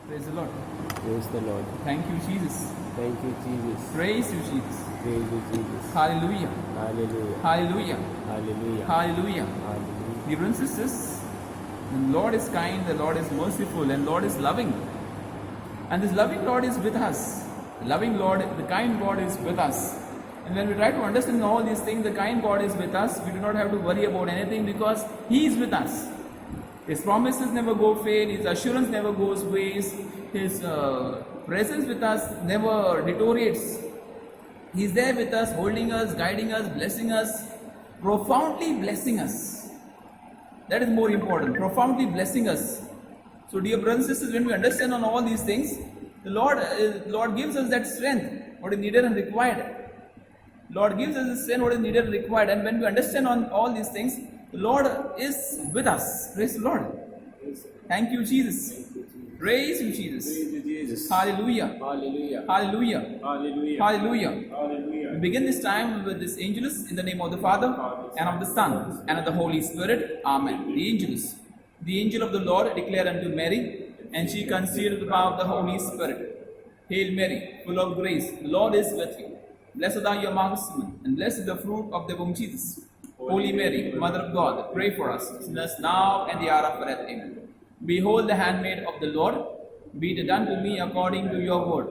Praise the Lord. Praise the Lord. Thank you, Jesus. Thank you, Jesus. Praise you, Jesus. Praise you, Jesus. Hallelujah. Hallelujah. Hallelujah. Hallelujah. Hallelujah. Hallelujah. Dear brothers and sisters, the Lord is kind, the Lord is merciful, and Lord is loving. And this loving Lord is with us. The loving Lord, the kind God is with us. And when we try to understand all these things, the kind God is with us. We do not have to worry about anything because He is with us. His promises never go fail. His assurance never goes waste. His presence with us never deteriorates. He is there with us, holding us, guiding us, blessing us, profoundly blessing us. That is more important. Profoundly blessing us. So, dear brothers and sisters, when we understand on all these things, the Lord gives us that strength, what is needed and required. Lord gives us the strength, what is needed and required. And when we understand on all these things, the Lord is with us. Praise the Lord. Thank you, Jesus. Praise you, Jesus. Praise you, Jesus. Hallelujah. Hallelujah. Hallelujah. Hallelujah. Hallelujah. Hallelujah. We begin this time with this Angelus in the name of the Father and of the Son and of the Holy Spirit. Amen. The Angelus. The angel of the Lord declared unto Mary, and she conceived the power of the Holy Spirit. Hail Mary, full of grace, the Lord is with you. Blessed are you amongst women, and blessed is the fruit of the womb, Jesus. Holy Mary, Mother of God, pray for us, sinners now and the hour of our death. Amen. Behold the handmaid of the Lord, be it done to me according to your word.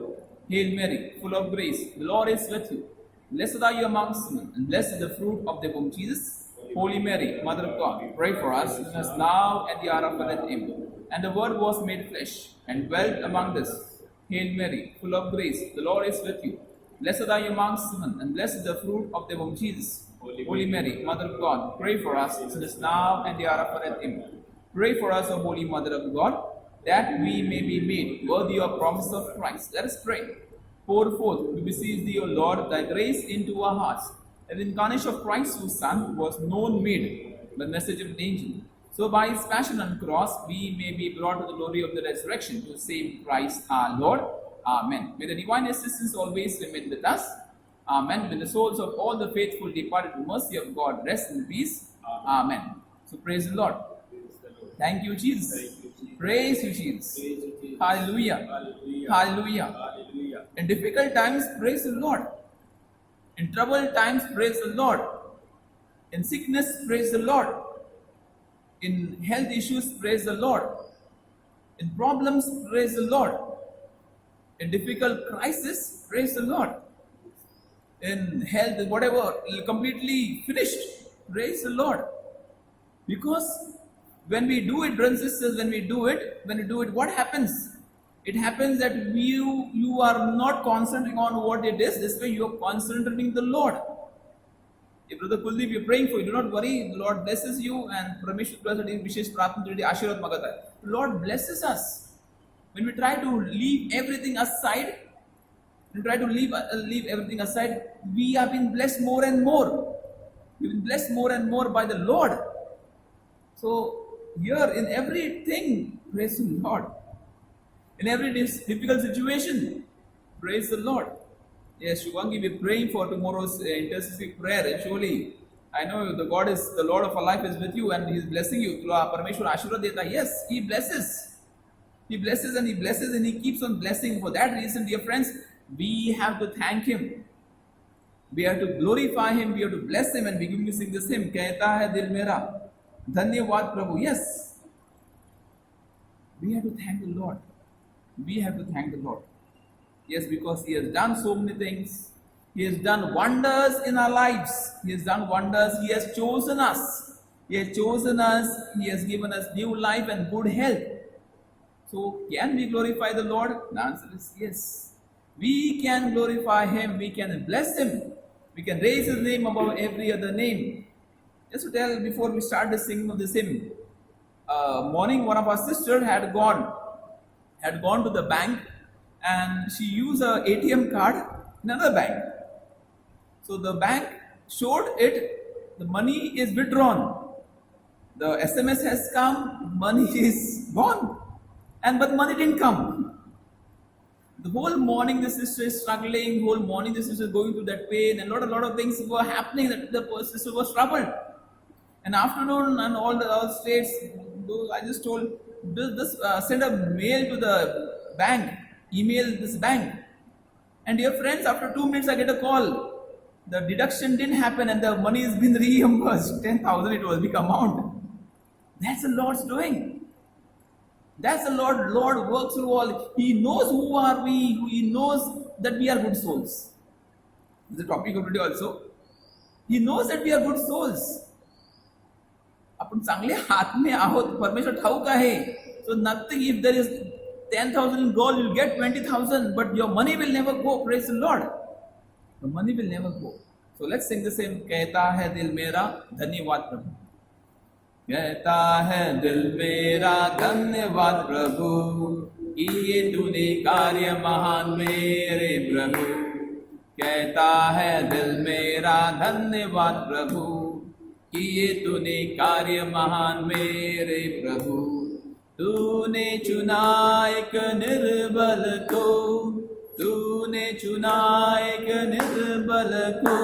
Hail Mary, full of grace, the Lord is with you. Blessed are you amongst women, and blessed is the fruit of the womb, Jesus. Holy Mary, Mother of God, pray for us, sinners now and the hour of our death. Amen. And the Word was made flesh, and dwelt among us. Hail Mary, full of grace, the Lord is with you. Blessed are you amongst women, and blessed is the fruit of the womb, Jesus. Holy Mary, Mother of God, pray for us, sinners now and the hour of our death. Amen. Pray for us, O Holy Mother of God, that we may be made worthy of promise of Christ. Let us pray. Pour forth, we beseech thee, O Lord, thy grace into our hearts. That the incarnation of Christ, whose Son, was known made by the message of an angel. So by his passion and cross, we may be brought to the glory of the resurrection to save Christ our Lord. Amen. May the divine assistance always remain with us. Amen. May the souls of all the faithful departed to mercy of God rest in peace. Amen. So praise the Lord. Thank you, Jesus. Praise you, Jesus. Hallelujah. Hallelujah. Hallelujah. Hallelujah. In difficult times, praise the Lord. In troubled times, praise the Lord. In sickness, praise the Lord. In health issues, praise the Lord. In problems, praise the Lord. In difficult crisis, praise the Lord. In health, whatever, completely finished, praise the Lord. Because when we do it, brothers and sisters, when we do it, what happens? It happens that you are not concentrating on what it is. This way, you are concentrating the Lord. If Brother Kuldeep, you're praying for you, do not worry. The Lord blesses you, and Parameshwar Prasad Vishesh Pratna Ashirat Magata. The Lord blesses us. When we try to leave everything aside, everything aside, we have been blessed more and more. We've been blessed more and more by the Lord. So here in everything, praise the Lord. In every difficult situation, praise the Lord. Yes, Shubhangi, we're praying for tomorrow's intercessory prayer. And surely, I know the Lord of our life is with you, and He is blessing you. Parameshwar Ashura Deta. Yes, He blesses. He blesses and He blesses and He keeps on blessing. For that reason, dear friends, we have to thank Him. We have to glorify Him. We have to bless Him, and begin to sing this hymn. Kehta hai dil mera, dhanyavad Prabhu. Yes, we have to thank the Lord. We have to thank the Lord. Yes, because He has done so many things. He has done wonders in our lives. He has done wonders. He has chosen us. He has chosen us. He has given us new life and good health. So, can we glorify the Lord? The answer is yes. We can glorify Him. We can bless Him. We can raise His name above every other name. Just to tell before we start the singing of this hymn, morning one of our sisters had gone to the bank, and she used her ATM card in another bank. So the bank showed it, the money is withdrawn. The SMS has come, money is gone. But money didn't come. The whole morning the sister is struggling, whole morning the sister is going through that pain, and a lot of things were happening that the sister was troubled. And afternoon and all states, I just told, send a mail to the bank, email this bank. And dear friends, after 2 minutes I get a call. The deduction didn't happen and the money has been reimbursed. 10,000 it was, big amount. That's the Lord's doing. That's the Lord. Lord works through all. He knows who are we. He knows that we are good souls. This is the topic of today also. He knows that we are good souls. आपण चांगले आत्मे आहोत, परमेश्वर ठाऊक आहे. So nothing, if there is 10,000 in gold, you'll get 20,000, but your money will never go. Praise the Lord. The money will never go. So let's sing the same. कहता है दिल मेरा धन्यवाद प्रभु. कहता है दिल मेरा धन्यवाद प्रभु, किए तूने कार्य महान मेरे प्रभु. कहता है दिल मेरा धन्यवाद प्रभु, किए तूने कार्य महान मेरे प्रभु. तूने चुना एक निर्बल को, तूने चुना एक निर्बल को,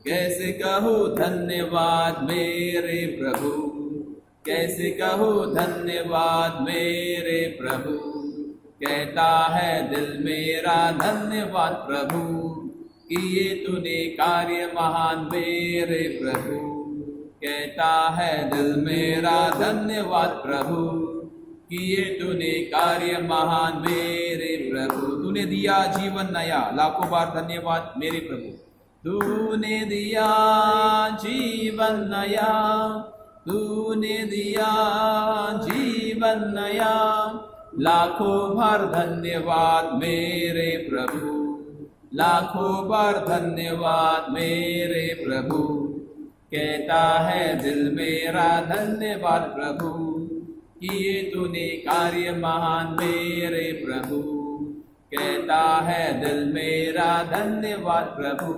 कैसे कहो धन्यवाद मेरे प्रभु, कैसे कहो धन्यवाद मेरे प्रभु. कहता है दिल मेरा धन्यवाद प्रभु, किए तूने कार्य महान मेरे प्रभु. कहता है दिल मेरा धन्यवाद प्रभु, किए तूने कार्य महान मेरे प्रभु. तूने दिया जीवन नया, लाखों बार धन्यवाद मेरे प्रभु. तूने दिया जीवन नया, तूने दिया जीवन नया, लाखों बार धन्यवाद मेरे प्रभु, लाखों बार धन्यवाद मेरे प्रभु. कहता है दिल मेरा धन्यवाद प्रभु, किए तूने कार्य महान मेरे प्रभु. कहता है दिल मेरा धन्यवाद प्रभु,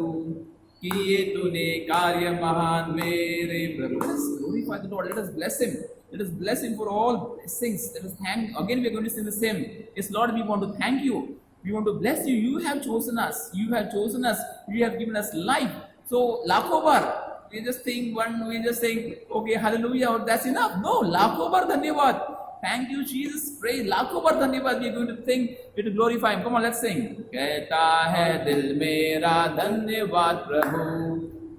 किए तूने कार्य महान मेरे प्रभु. Let's glorify the Lord. Let us bless Him. Let us bless Him for all blessings. Let us thank. Again, we are going to sing the same. Yes, Lord, we want to thank you. We want to bless you. You have chosen us. You have chosen us. You have given us life. So, lakho bar. We just think we just think, okay, hallelujah, that's enough. No, lakho bar dhanyavad. Thank you, Jesus. Praise, lakho bar dhanyavad. We are going to think, we are to glorify Him. Come on, let's sing. कहता है दिल मेरा धन्यवाद प्रभु,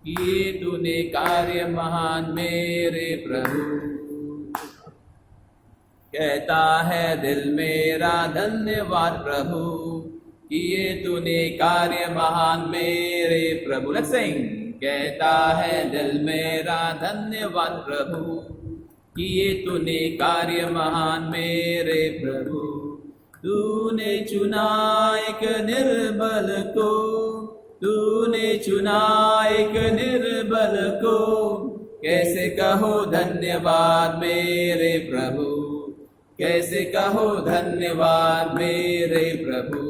किए तूने कार्य महान मेरे प्रभु. कहता है दिल मेरा धन्यवाद प्रभु, किए तूने कार्य महान मेरे प्रभु. Let's sing. कहता है दिल मेरा धन्यवाद प्रभु, किए तूने कार्य महान मेरे प्रभु. तूने चुना एक निर्बल को, तूने चुना एक निर्बल को, कैसे कहो धन्यवाद मेरे प्रभु, कैसे कहो धन्यवाद मेरे प्रभु.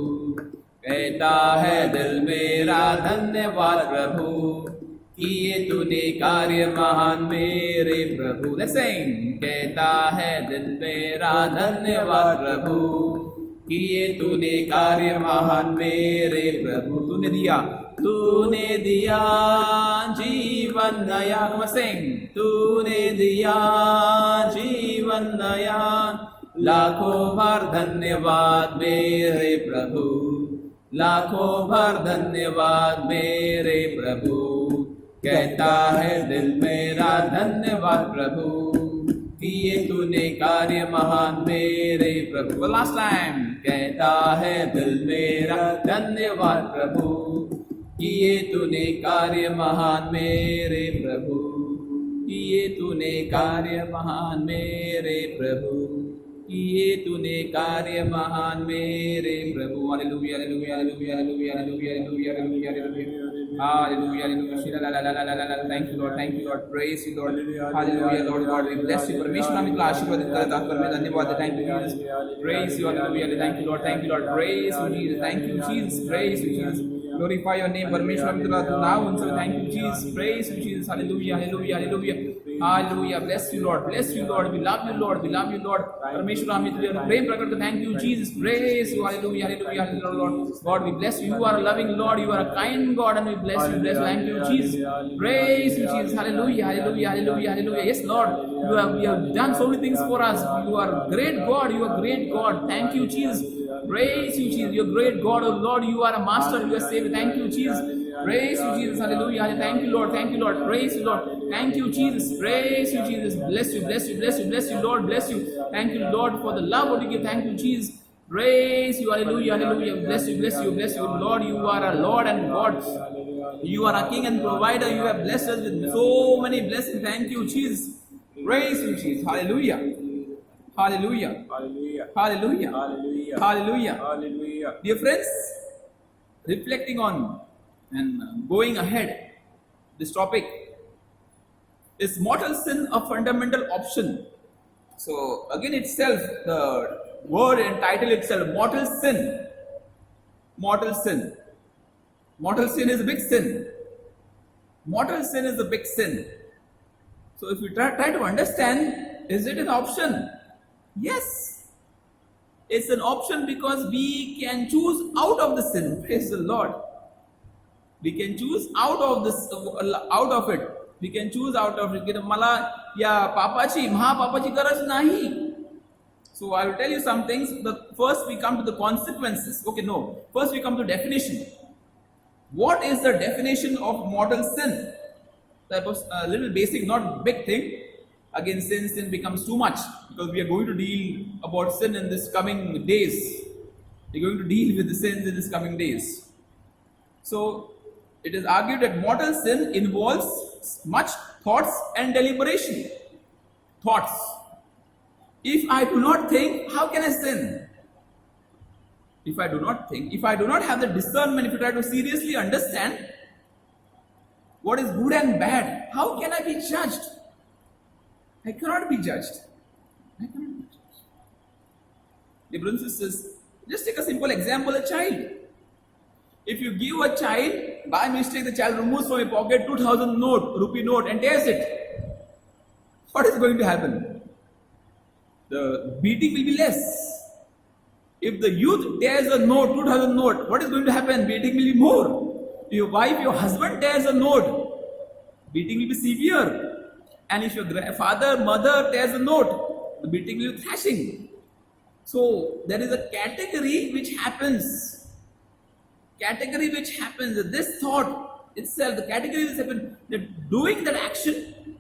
कहता है दिल मेरा धन्यवाद प्रभु, किए तूने कार्य महान मेरे प्रभु. Let's sing. कहता है दिल मेरा धन्यवाद प्रभु, किए तूने कार्य महान मेरे प्रभु. तूने दिया, तूने दिया जीवन नया. Come on, sing. तूने दिया जीवन नया, लाखों बार धन्यवाद मेरे प्रभु, लाखों बार धन्यवाद मेरे प्रभु. कहता है दिल मेरा धन्यवाद प्रभु, किए तूने कार्य महान मेरे प्रभु. Last time. कहता है दिल मेरा धन्यवाद प्रभु, किए तूने कार्य महान मेरे प्रभु, किए तूने कार्य महान मेरे प्रभु, किए तूने कार्य महान मेरे प्रभु. Hallelujah hallelujah hallelujah hallelujah hallelujah hallelujah hallelujah Hallelujah, hallelujah. Thank you, Lord. Thank you, Lord. Praise you, Lord. Hallelujah, Lord God. We bless you. परमेश्वर नाम तुला आशीर्वादित करत आहोत. परमेश्वर धन्यवाद. Thank you, Jesus. Praise you, hallelujah. Thank you, Lord. Thank you, Lord. Praise you, Jesus. Thank you, Jesus. Praise you, Jesus. Glorify your name. परमेश्वर नाम तुला नाव उनसे. Thank you, Jesus. Praise you, Jesus. Hallelujah, hallelujah, hallelujah. Hallelujah. Bless you, Lord. Bless you, Lord. We love you, Lord. We love you, Lord. Parmeshwara, we pray, Prakata. Thank you, Jesus. Praise you. Hallelujah. Hallelujah. Hallelujah, Lord. God, we bless you. You are a loving Lord. You are a kind God, and we bless you. Bless you. Thank you, Jesus. Praise you, Jesus. Hallelujah. Hallelujah. Hallelujah. Hallelujah. Yes, Lord. You have done so many things for us. You are great God. You are great God. Thank you, Jesus. Praise you, Jesus. You are great God. Oh Lord, you are a master. You are Savior. Thank you, Jesus. Praise you, Jesus. Hallelujah. Thank you, Lord. Thank you, Lord. Praise you, Lord. Thank you, Jesus. Praise you, Jesus. Bless you, bless you, bless you, bless you, Lord. Bless you. Thank you, Lord, for the love that you give. Thank you, Jesus. Praise you. Hallelujah. Hallelujah. Bless you, bless you, bless you. Lord, you are a Lord and God. You are a King and provider. You have blessed us with so many blessings. Thank you, Jesus. Praise you, Jesus. Hallelujah. Hallelujah. Hallelujah. Hallelujah. Hallelujah. Hallelujah. Hallelujah. Dear friends, reflecting on and going ahead, this topic is mortal sin a fundamental option? So again itself, the word and title itself, mortal sin. Mortal sin. Mortal sin is a big sin. Mortal sin is a big sin. So if we try to understand, is it an option? Yes. It's an option because we can choose out of the sin. Praise the Lord. We can choose out of this, out of it. We can choose out of it. मला या पापाची महापापाची गरज नाही. So I will tell you some things. First we come to the consequences. Okay, no. First we come to definition. What is the definition of mortal sin? That was a little basic, not big thing. Again, sin becomes too much because we are going to deal about sin in this coming days. We are going to deal with the sins in this coming days. So it is argued that mortal sin involves much thoughts and deliberation. Thoughts. If I do not think, how can I sin? If I do not think, if I do not have the discernment, if you try to seriously understand what is good and bad, how can I be judged? I cannot be judged. I cannot be judged. The brothers and sisters, just take a simple example, a child. If you give a child, by mistake the child removes from a pocket 2000 rupee note and tears it, what is going to happen? The beating will be less. If the youth tears a note, 2000 note, what is going to happen? Beating will be more. If your wife, your husband tears a note, beating will be severe. And if your father, mother tears a note, the beating will be thrashing. So there is a category which happens. This thought itself, the category which happens, that doing that action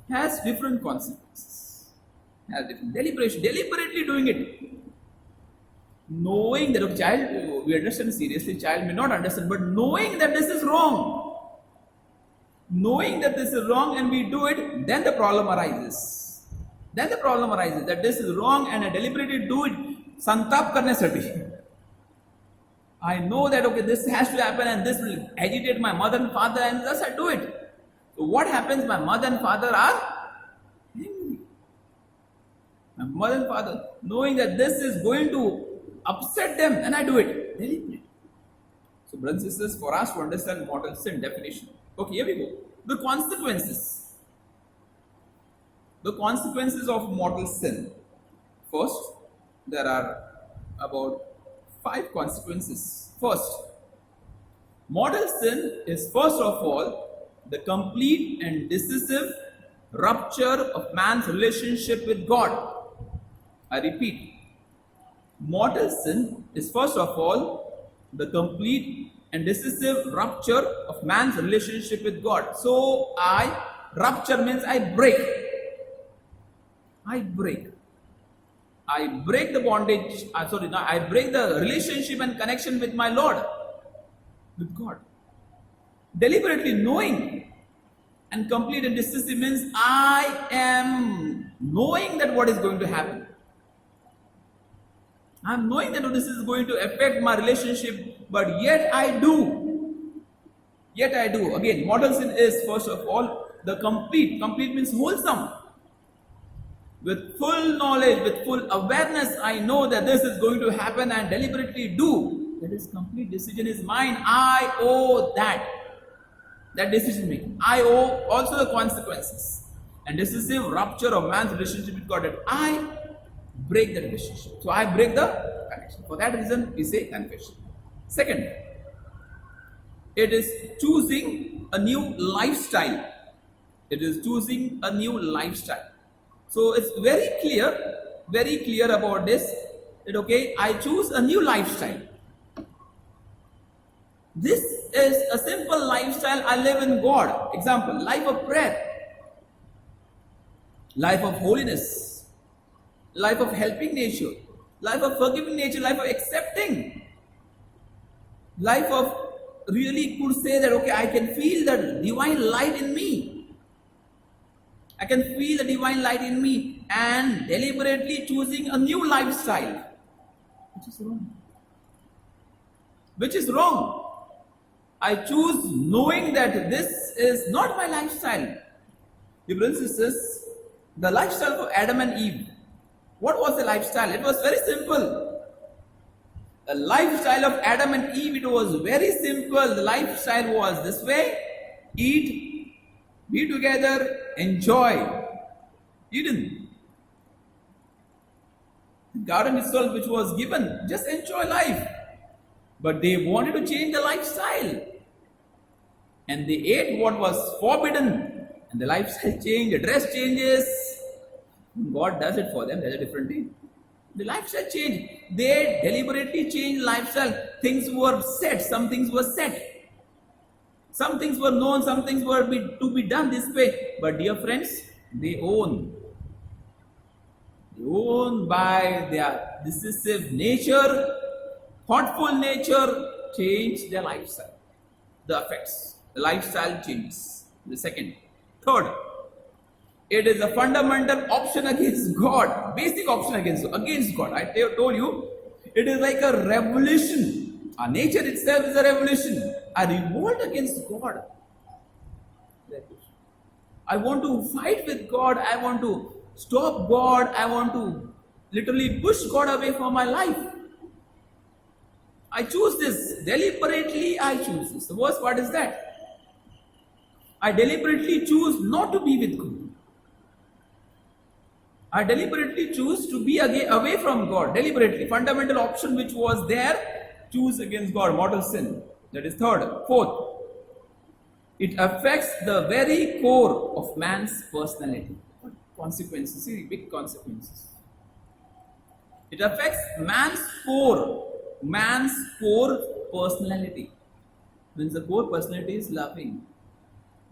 has different consequences. Has different deliberation, deliberately doing it. Knowing that a child, we understand seriously, child may not understand, but knowing that this is wrong. Knowing that this is wrong and we do it, then the problem arises. That this is wrong and I deliberately do it. Santap karnesati. I know that okay, this has to happen and this will agitate my mother and father, and thus I do it. So what happens? My mother and father are angry. My mother and father, knowing that this is going to upset them, and I do it deliberately. So brothers and sisters, for us to understand mortal sin definition. Okay, here we go. The consequences. The consequences of mortal sin. First, there are about 5 consequences. First, mortal sin is first of all the complete and decisive rupture of man's relationship with God. I repeat, mortal sin is first of all the complete and decisive rupture of man's relationship with God. So rupture means I break. I break the bondage, I break the relationship and connection with my Lord, with God. Deliberately knowing and complete and decisive means I am knowing that what is going to happen. I am knowing that this is going to affect my relationship, but yet I do. Again, mortal sin is first of all the complete. Complete means wholesome. With full knowledge, with full awareness, I know that this is going to happen and deliberately do. That is complete decision is mine. I owe that decision making. I owe also the consequences. and decisive rupture of man's relationship with God, that I break the relationship. So I break the connection. For that reason, we say confession. Second, it is choosing a new lifestyle. It is choosing a new lifestyle. So it's very clear about this. That okay, I choose a new lifestyle. This is a simple lifestyle I live in God. Example, life of prayer, life of holiness, life of helping nature, life of forgiving nature, life of accepting, life of really could say that okay, I can feel the divine light in me. I can feel the divine light in me and deliberately choosing a new lifestyle. Which is wrong. Which is wrong. I choose knowing that this is not my lifestyle. Dear brothers and sisters, the lifestyle of Adam and Eve. What was the lifestyle? It was very simple. The lifestyle of Adam and Eve, it was very simple. The lifestyle was this way: eat, be together, enjoy. Eden. The garden itself which was given, just enjoy life. But they wanted to change the lifestyle. And they ate what was forbidden. And the lifestyle changed, the dress changes. God does it for them, that's a different thing. The lifestyle changed. They deliberately changed lifestyle. Things were set, some things were set. Some things were known, some things were to be done this way. But dear friends, they own by their decisive nature, thoughtful nature, change their lifestyle. The effects, the lifestyle changes. The second. Third, it is a fundamental option against God, basic option against God. I told you, it is like a revolution. Our nature itself is a revolution, a revolt against God. I want to fight with God, I want to stop God, I want to literally push God away from my life. I choose this, deliberately I choose this. The worst part is that I deliberately choose not to be with God. I deliberately choose to be away from God. Deliberately. Fundamental option which was there, choose against God. Mortal sin. That is third. Fourth, it affects the very core of man's personality. What consequences? See, big consequences. It affects man's core personality. Means the core personality is loving.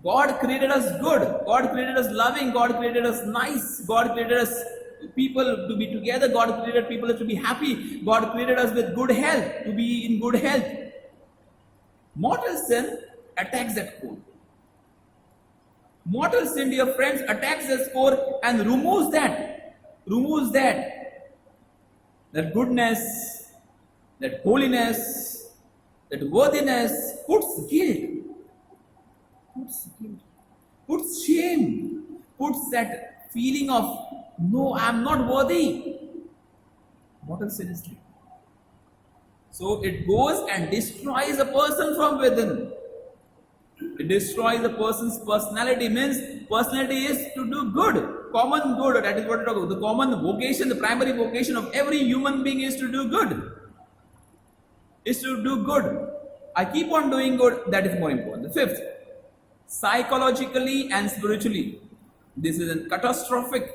God created us good. God created us loving. God created us nice. God created us people to be together. God created people to be happy. God created us with good health, to be in good health. Mortal sin attacks that core. Mortal sin, dear friends, attacks that core and removes that. That goodness, that holiness, that worthiness, puts guilt. Puts shame, puts that feeling of, no, I am not worthy. Mortal sin is like. So it goes and destroys a person from within. It destroys a person's personality. Means personality is to do good, common good. That is what we talk about. The common vocation, the primary vocation of every human being is to do good. Is to do good. I keep on doing good, that is more important. The fifth, psychologically and spiritually, this is a catastrophic.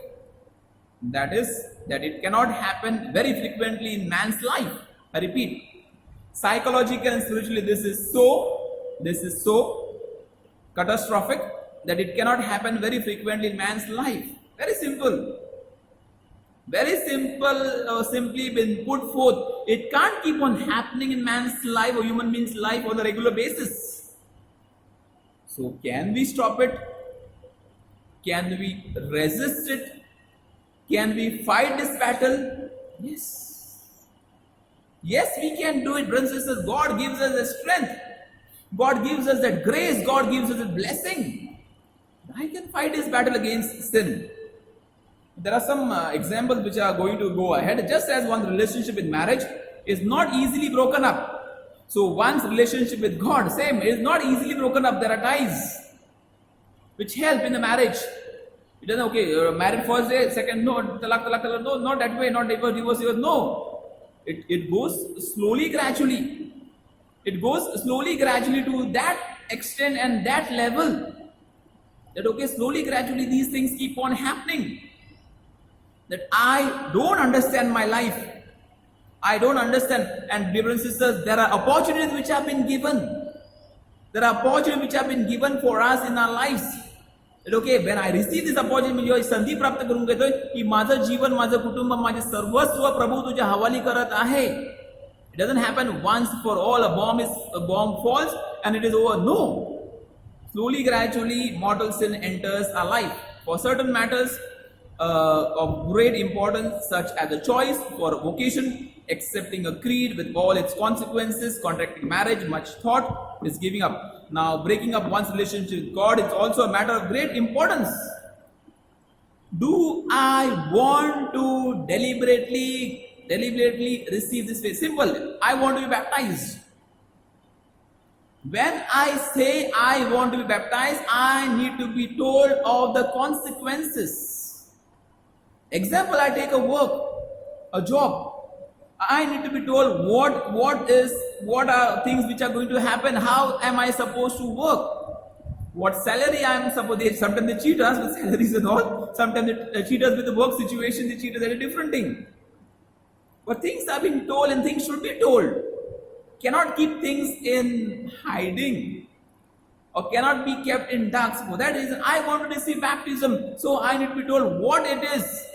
That is, that it cannot happen very frequently in man's life. I repeat, psychologically and spiritually, this is so catastrophic that it cannot happen very frequently in man's life. Very simple. Simply been put forth. It can't keep on happening in man's life or human being's life on a regular basis. So can we stop it? Can we resist it? Can we fight this battle? Yes. Yes, we can do it, brothers and sisters. God gives us the strength. God gives us that grace. God gives us that blessing. I can fight this battle against sin. There are some examples which are going to go ahead. Just as one relationship in marriage is not easily broken up. So one's relationship with God, same, is not easily broken up. There are ties which help in the marriage. It doesn't, okay, you're married first day, second, no, talak, talak, talak, no, not that way, not divorce, divorce, no. It goes slowly, gradually. It goes slowly, gradually to that extent and that level. That, okay, slowly, gradually, these things keep on happening. That I don't understand my life. I don't understand. And brothers and sisters, there are opportunities which have been given. There are opportunities which have been given for us in our lives. That, okay, when I receive this opportunity, मी संधी प्राप्त करून घेतोय की माझं जीवन, माझं कुटुंब, माझे सर्वस्व प्रभू तुझ्या हवाली करत आहे. It doesn't happen once for all. A bomb falls and it is over. No. Slowly, gradually, mortal sin enters our life. For certain matters of great importance, such as a choice for a vocation, accepting a creed with all its consequences, contracting marriage, much thought is giving up. Now, breaking up one's relationship with God is also a matter of great importance. Do I want to deliberately receive this faith? Simple. I want to be baptized. When I say I want to be baptized, I need to be told of the consequences. Example, I take a job. I need to be told what are things which are going to happen, how am I supposed to work, what salary I am supposed to. Sometimes they cheat us with salaries and all. Sometimes they cheat us with the work situation, they cheat us at a different thing. But things are being told and things should be told. Cannot keep things in hiding or cannot be kept in dark. For that reason, I want to receive baptism. So I need to be told what it is.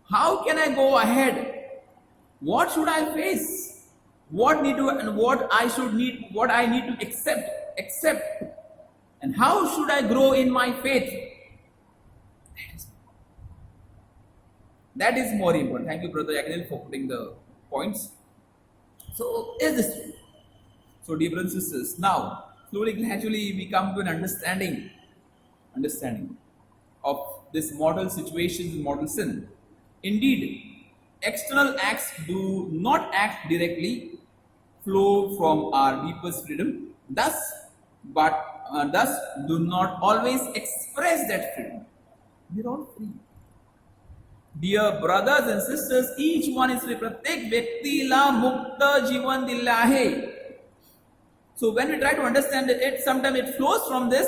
How can I go ahead? What should I face? What need to and what I should need, what I need to accept. And how should I grow in my faith? That is more important. Thank you, Brother Yagnil, for putting the points. So, is this true? So, dear brothers and sisters, now, slowly, gradually, we come to an understanding of this mortal situation, mortal sin. Indeed, external acts do not act directly, flow from our deepest freedom, thus do not always express that freedom. We are all free. Dear brothers and sisters, each one is free. प्रत्येक व्यक्तीला मुक्त जीवन दिले आहे. So when we try to understand it, sometimes it flows from this,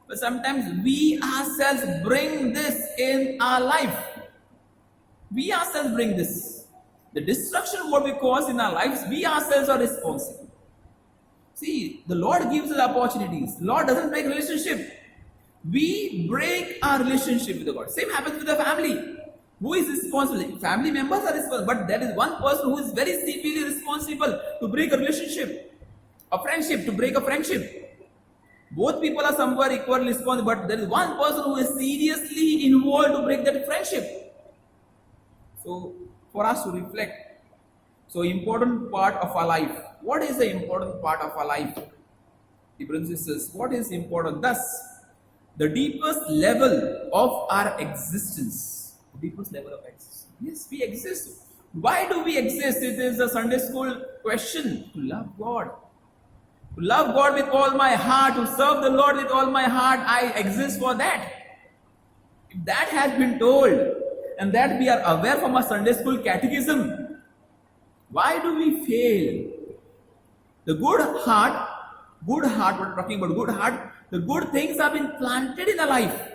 but sometimes we ourselves bring this in our life. We ourselves bring this. The destruction what we cause in our lives, we ourselves are responsible. See, the Lord gives us opportunities. Lord doesn't break relationship. We break our relationship with the God. Same happens with the family. Who is responsible? Family members are responsible, but there is one person who is very severely responsible to break a relationship, a friendship, to break a friendship. Both people are somewhere equally responsible, but there is one person who is seriously involved to break that friendship. So, for us to reflect, so important part of our life. What is the important part of our life? The brothers and sisters, what is important? Thus, the deepest level of our existence. Deepest level of existence. Yes, we exist. Why do we exist? It is a Sunday school question. To love God. To love God with all my heart. To serve the Lord with all my heart. I exist for that. If that has been told, and that we are aware from our Sunday school catechism, why do we fail? The good heart, we're talking about good heart, the good things have been planted in our life.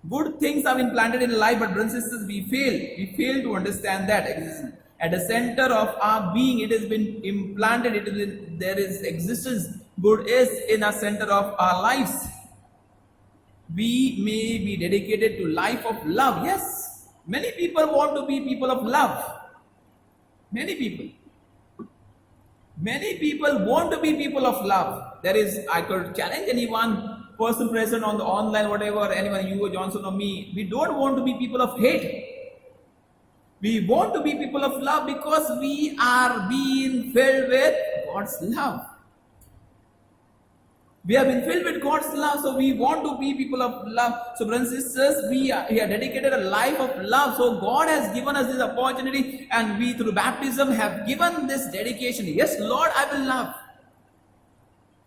Good things have been planted in life, but brothers and sisters, we fail to understand that existence. At the center of our being, it has been implanted, there is existence. Good is in the center of our lives. We may be dedicated to life of love. Yes, many people want to be people of love. Many people want to be people of love. I could challenge anyone, person present on the online, whatever, anyone, you or Johnson or me, we don't want to be people of hate. We want to be people of love because we are being filled with God's love. We have been filled with God's love, so we want to be people of love. So, brothers and sisters, we are dedicated a life of love. So, God has given us this opportunity, and we, through baptism, have given this dedication. Yes, Lord, I will love.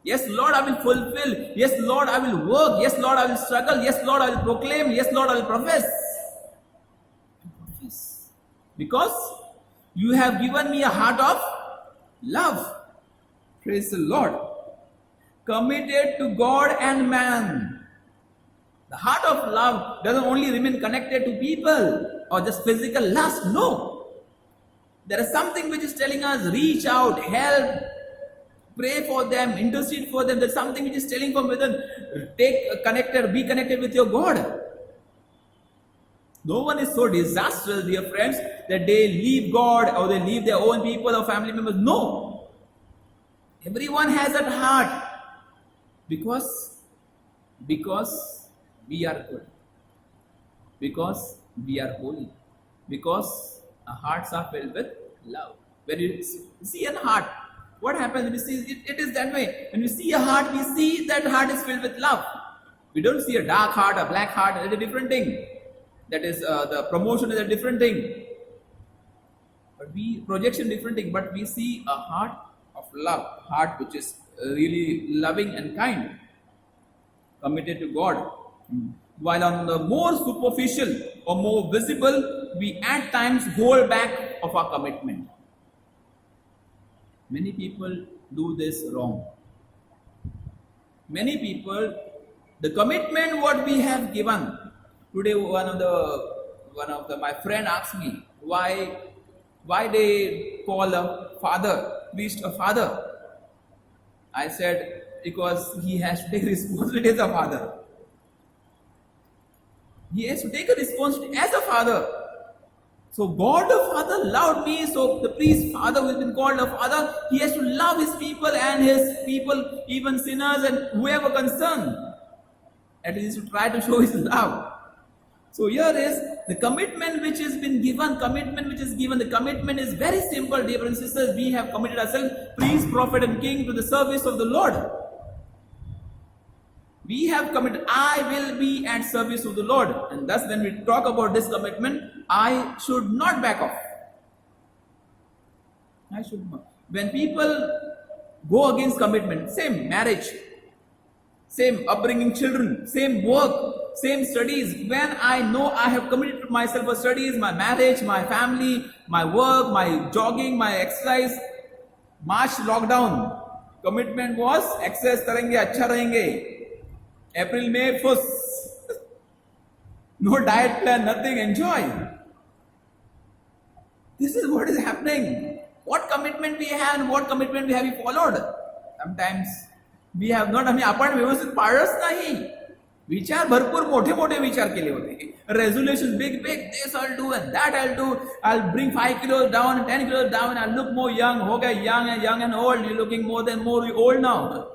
Yes, Lord, I will fulfill. Yes, Lord, I will work. Yes, Lord, I will struggle. Yes, Lord, I will proclaim. Yes, Lord, I will profess. Because you have given me a heart of love. Praise the Lord. Committed to God and man. The heart of love doesn't only remain connected to people or just physical lust. No. There is something which is telling us reach out, help, pray for them, intercede for them. There's something which is telling from within, be connected with your God. No one is so disastrous, dear friends, that they leave God or they leave their own people or family members. No. Everyone has that heart because we are good, because we are holy, because our hearts are filled with love. When you see a heart, what happens when you see it? It is that way. When we see a heart, we see that heart is filled with love. We don't see a dark heart, a black heart. It's a different thing. That is the promotion is a different thing. But projection different thing. But we see a heart of love, heart which is really loving and kind, committed to God. While on the more superficial or more visible, we at times hold back of our commitment. Many people do this wrong. Many people, the commitment what we have given. Today, one of my friend asked me why they call a priest a father. I said because he has to take responsibility as a father. He has to take a responsibility as a father. So God the Father loved me. So the priest father who has been called a father, he has to love his people and his people, even sinners and whoever concerned. At least to try to show his love. So here is the commitment which has been given, The commitment is very simple, dear brothers and sisters. We have committed ourselves, priest, prophet and king, to the service of the Lord. We have committed, I will be at service of the Lord. And thus when we talk about this commitment, I should not back off. I should not. When people go against commitment, same marriage, same upbringing children, same work, same studies. When I know I have committed myself for studies, my marriage, my family, my work, my jogging, my exercise, March lockdown, commitment was exercise करेंगे, अच्छा रहेंगे. April, May, first, no diet plan, nothing, enjoy. This is what is happening. What commitment we have and what commitment we have followed. Sometimes we have not. आपण व्यवस्थित पाळलंच नाही. विचार भरपूर मोठे मोठे विचार केले होते. Resolutions big, this I'll do and that I'll do. I'll bring 5 kilos down, 10 kilos down. I'll look more young. हो गया young and old. You're looking more old now.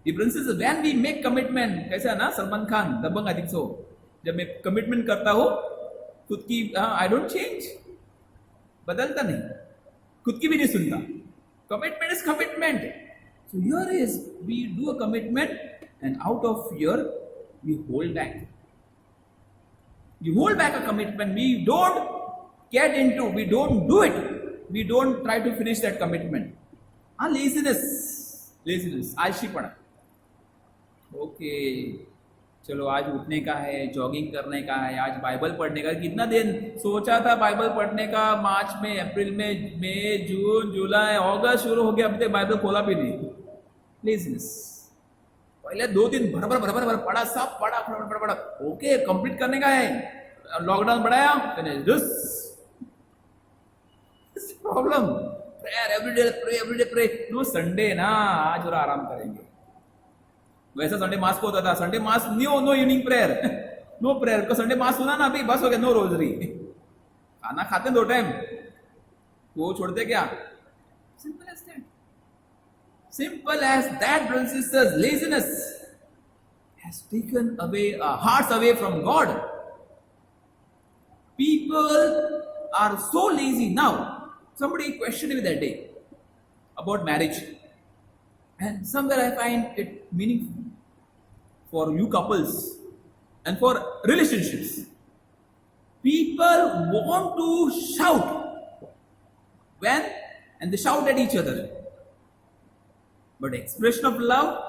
The princess, when we make commitment, कैसा है ना सलमान खान दबंग अधिक सो, जब मैं commitment करता हूँ खुद की, I don't change, बदलता नहीं, खुद की भी नहीं सुनता. Commitment is commitment. So here is, we do a commitment and out of fear we hold back. We hold back a commitment. We don't get into, we don't do it. We don't try to finish that commitment. Laziness, आलसीपना. Okay, चलो आज उठने का है, jogging करने का है, आज बाइबल पढ़ने का. कितना दिन सोचा था बाइबल पढ़ने का, मार्च में, अप्रैल में, मई, जून, जुलाई, अगस्त शुरू हो गया, अब तक बाइबल खोला भी नहीं. लेजीनेस. पहले 2 दिन भर पढ़ा, सब पढ़ा. ओके, कंप्लीट करने का है, लॉकडाउन बढ़ाया, problem. Prayer everyday pray. No Sunday ना, आज थोड़ा आराम करेंगे. वैसा संडे मास को होता था. Sunday mass no evening prayer, no prayer. को संडे मास सुना ना अभी, बस हो गया, नो रोजरी. खाना खाते 2 टाइम, वो छोड़ते क्या? Simple as that, brothers and sisters. Laziness has taken away our hearts away from God. People are so lazy now. Somebody questioned me that day about marriage, and somewhere I find it meaningful for you couples and for relationships. People want to shout when and they shout at each other. But expression of love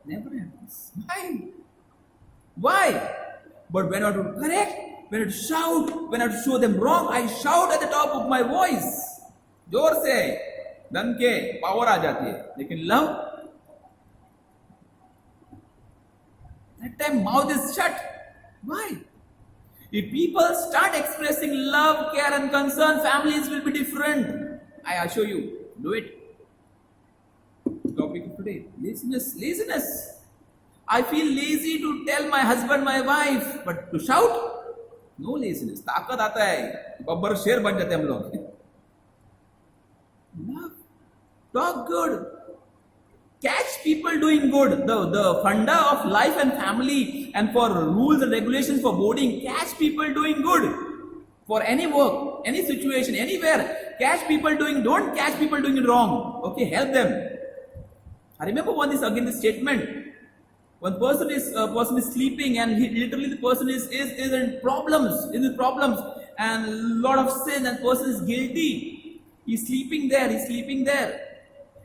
never happens. Why? Why? But when I have to correct, when I have to shout, when I have to show them wrong, I shout at the top of my voice. जोर से धन के power आ जाती है. लेकिन love, that time mouth is shut. Why? If people start expressing love, care and concern, families will be different. I assure you, do it. Topic of today, laziness. I feel lazy to tell my husband, my wife, but to shout, no laziness. ताकत आता है, बब्बर शेर बन जाते हैं हम लोग. Love, talk good, catch people doing good. The funda of life and family and for rules and regulations for boarding, catch people doing good. For any work, any situation, anywhere, catch people doing, don't catch people doing it wrong. Okay, help them. I remember this statement. One person is sleeping and literally the person is in problems and lot of sin and person is guilty. He's sleeping there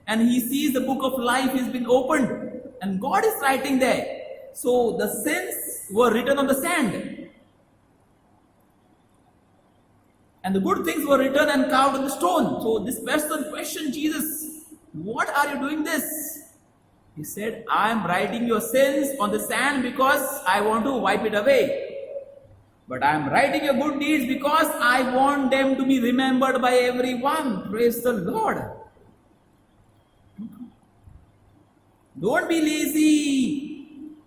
and he sees the book of life has been opened and God is writing there. So the sins were written on the sand and the good things were written and carved on the stone. So this person questioned Jesus, what are you doing this? He said, I am writing your sins on the sand because I want to wipe it away. But I am writing your good deeds because I want them to be remembered by everyone. Praise the Lord. Don't be lazy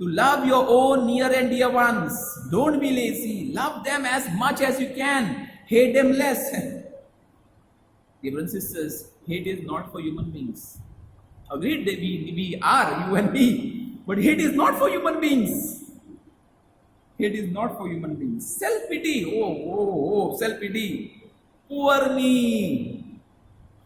to love your own near and dear ones. Don't be lazy. Love them as much as you can. Hate them less. Dear brothers and sisters, hate is not for human beings. Agreed, we are, you and me. But hate is not for human beings. Hate is not for human beings. Self-pity. Oh, self-pity. Poor me.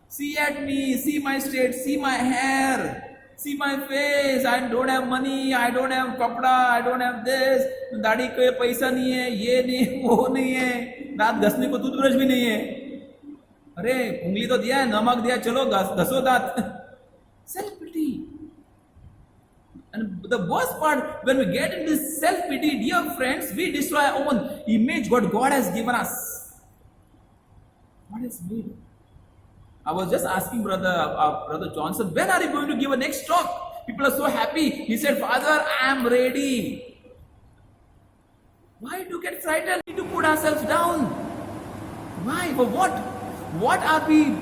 See at me. See my state. See my hair. See my face. I don't have money. I don't have kapda. I don't have this. दाढ़ी के पैसा नहीं है. ये नहीं, वो नहीं है. दांत घसने को टूथब्रश भी नहीं है. अरे उंगली तो दिया है, नमक दिया, चलो घसो दांत. Self-pity. And the worst part, when we get into this self-pity, dear friends, we destroy our own image what God has given us. What has made? I was just asking Brother Johnson, when are you going to give a next talk? People are so happy. He said, Father, I am ready. Why to get frightened? We need to put ourselves down. Why? For what? What are we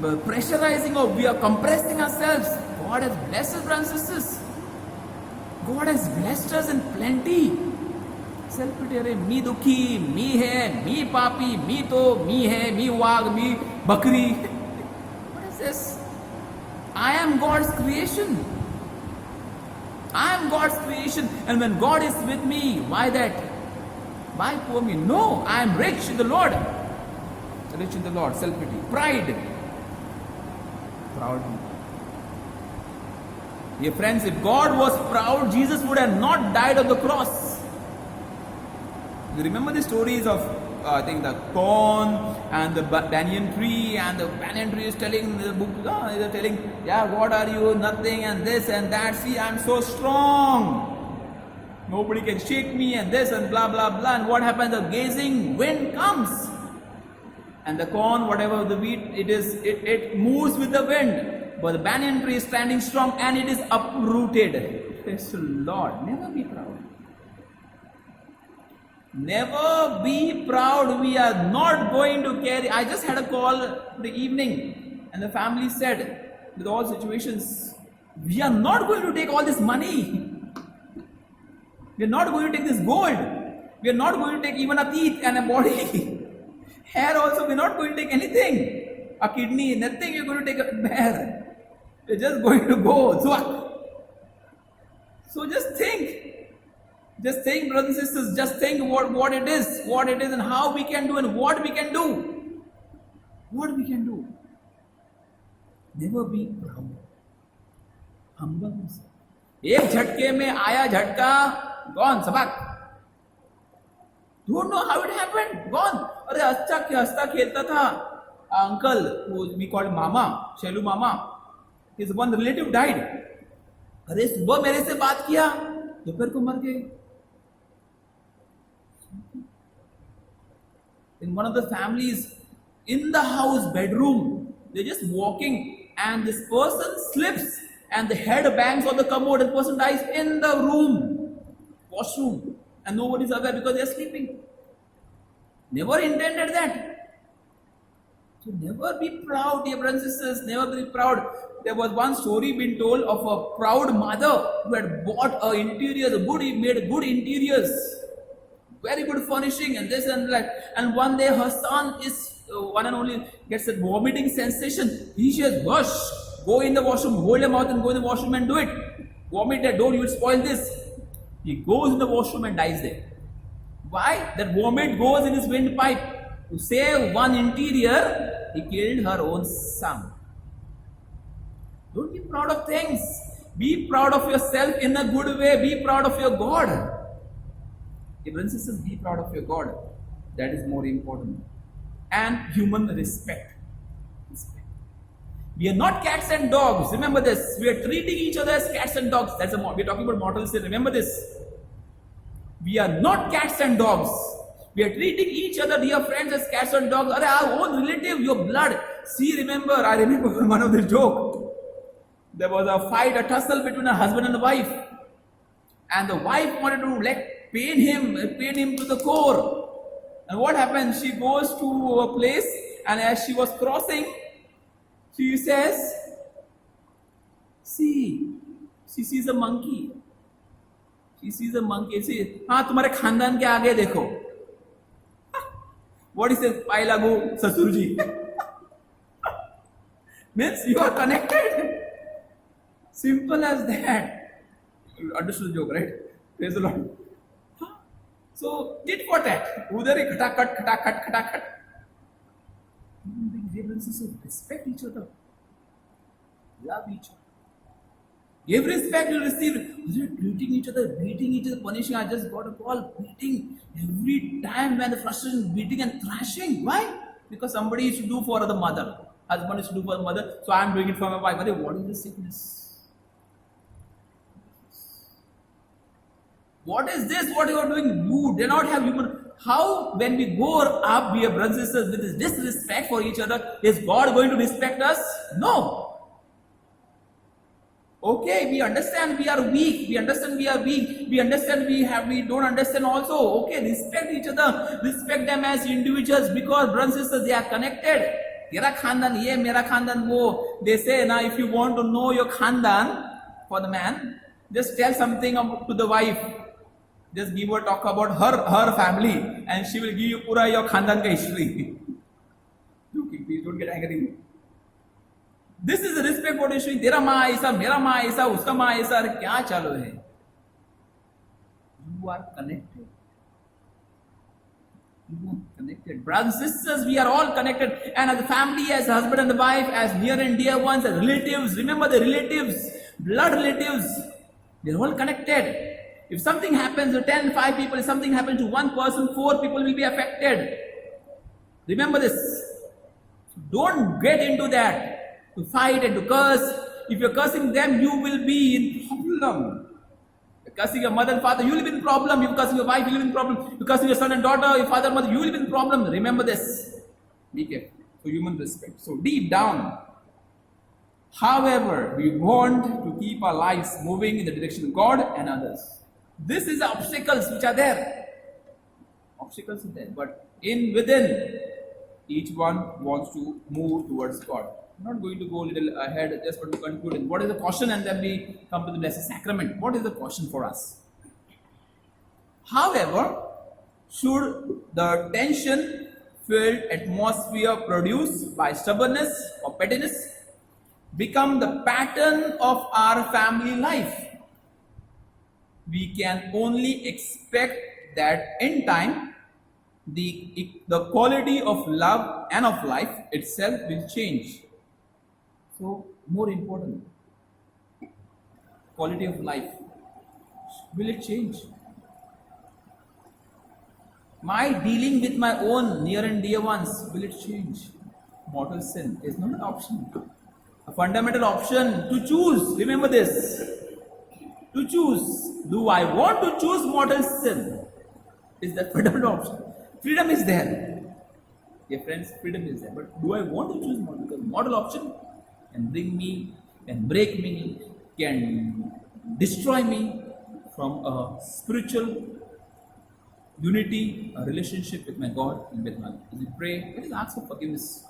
pressurizing or we are compressing ourselves? God has blessed us, brothers and sisters. God has blessed us in plenty. Self-pity, अरे मी दुखी, मी है, मी पापी, मी तो, मी है, मी वाघ, मी बकरी. What is this? I am God's creation. I am God's creation, and when God is with me, why that? Why poor me? No, I am rich in the Lord. Rich in the Lord. Self-pity, pride. Proud. Dear friends, if God was proud, Jesus would have not died on the cross. You remember the stories of, I think, the corn and the banyan tree, and the banyan tree is telling the book, they're telling, yeah, what are you? Nothing, and this and that. See, I'm so strong. Nobody can shake me, and this and blah, blah, blah. And what happens? The gazing wind comes. And the corn, whatever the wheat, it moves with the wind. But the banyan tree is standing strong and it is uprooted. Praise the Lord. Never be proud. Never be proud. We are not going to carry. I just had a call the evening and the family said, with all situations, we are not going to take all this money. We are not going to take this gold. We are not going to take even a teeth and a body. Hair also, we are not going to take anything. A kidney, nothing we are going to take a hair. We are just going to go. So just think. Just think, brothers and sisters, just think what it is and how we can do and what we can do. What we can do. Never be proud. Humble yourself. एक झटके में आया झटका, gone, सबक. Don't know how it happened, gone. अरे हंसता खेलता था, uncle, who we called Mama, Shelu Mama, his one relative died. अरे सुबह मेरे से बात किया, दोपहर को मर गए. In one of the families, in the house bedroom, they're just walking and this person slips and the head bangs on the commode and the person dies in the room, washroom, and nobody's aware because they're sleeping. Never intended that. So never be proud, dear brothers and sisters, never be proud. There was one story being told of a proud mother who had bought a interiors, made good interiors, very good furnishing and this and that. And one day her son is one and only gets a vomiting sensation. He says, "Rush, go in the washroom, hold your mouth and go in the washroom and do it. Vomit that, don't, you will spoil this." He goes in the washroom and dies there. Why? That vomit goes in his windpipe. To save one interior, he killed her own son. Don't be proud of things. Be proud of yourself in a good way. Be proud of your God. Dear brothers and sisters, be proud of your God. That is more important. And human respect. We are not cats and dogs. Remember this. We are treating each other as cats and dogs. We are talking about mortal sin. Remember this. We are not cats and dogs. We are treating each other, dear friends, as cats and dogs. Our own relative, your blood. See, I remember one of the joke. There was a fight, a tussle between a husband and a wife. And the wife wanted to pain him to the core. And what happened? She goes to a place, and as she was crossing, she says, "See," she sees a monkey. She sees a monkey. See, हाँ तुम्हारे खानदान के आगे देखो. What is it? पाई लागू ससुर जी. Means you are connected. Simple as that. You understood the joke, right? Praise the Lord. So, tit for tat. Udhar hi khatakat. Respect each other. Love each other. Give respect, you receive it. You're treating each other, beating each other, punishing. I just got a call, beating. Every time when the frustration, beating and thrashing. Why? Because somebody used to do for the mother. Husband used to do for the mother. So I'm doing it for my wife. What is the sickness? What is this? What you are doing? You do not have human. How, when we go up, we are brothers and sisters with this disrespect for each other, is God going to respect us? No. Okay, we understand we are weak. We understand we are weak. We understand we don't understand also. Okay, respect each other. Respect them as individuals because brothers and sisters, they are connected. Tera khandan ye, mera khandan wo. They say, now if you want to know your khandan for the man, just tell something to the wife. Just give her talk about her family and she will give you pura your khandan ka history. Please don't get angry. This is the respect what is showing. Tera maa aisa, mera maa aisa, uska maa aisa. Kya chalo hai? You are connected. You are connected. Brothers and sisters, we are all connected. And as a family, as a husband and a wife, as near and dear ones, as relatives. Remember the relatives, blood relatives. They're all connected. If something happens to 5 people, if something happens to one person, 4 people will be affected. Remember this. Don't get into that. To fight and to curse. If you're cursing them, you will be in problem. You're cursing your mother and father, you will be in problem. You're cursing your wife, you will be in problem. You're cursing your son and daughter, your father and mother, you will be in problem. Remember this. Be careful. So human respect. So deep down, however, we want to keep our lives moving in the direction of God and others. This is the obstacles which are there. Obstacles are there. But within, each one wants to move towards God. I'm not going to go a little ahead, just want to conclude. What is the caution? And then we come to the blessed sacrament. What is the caution for us? However, should the tension-filled atmosphere produced by stubbornness or pettiness become the pattern of our family life, we can only expect that in time, the quality of love and of life itself will change. So, more important, quality of life. Will it change? My dealing with my own near and dear ones, will it change? mortal sin is not an option. A fundamental option to choose. Remember this. To choose. Do I want to choose mortal sin? Is the fundamental option. Freedom is there. Dear friends, freedom is there. But do I want to choose mortal? Because mortal option can bring me, can break me, can destroy me from a spiritual unity, a relationship with my God and with my life. As we pray, let us ask for forgiveness.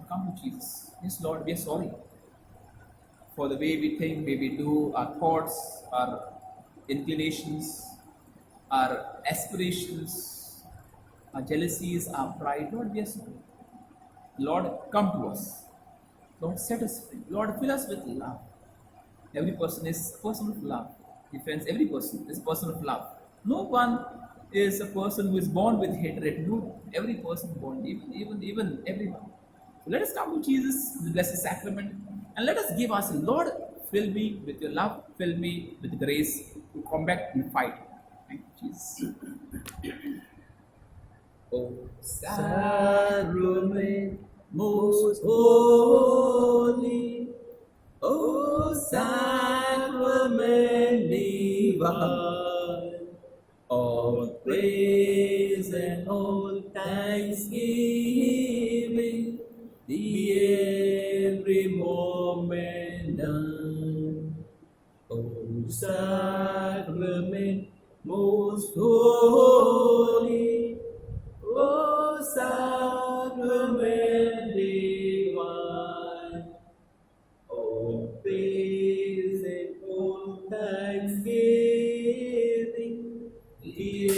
Come to Jesus. Yes, Lord, we are sorry for the way we think, way we do, our thoughts, our inclinations, our aspirations, our jealousies, our pride. Lord, we are sorry. Lord, come to us. Lord, set us free. Lord, fill us with love. Every person is a person of love. Dear friends, every person is a person of love. No one is a person who is born with hatred. No, every person born, even everyone. So let us come to Jesus, the blessed sacrament, and let us give us, Lord, fill me with your love, fill me with grace to combat and fight. Thank you, Jesus. Oh, sacrament most holy, oh, sacrament divine, all praise and all thanksgiving, the every moment done. O sacrament most holy, O sacrament divine, all praise and all thanksgiving, the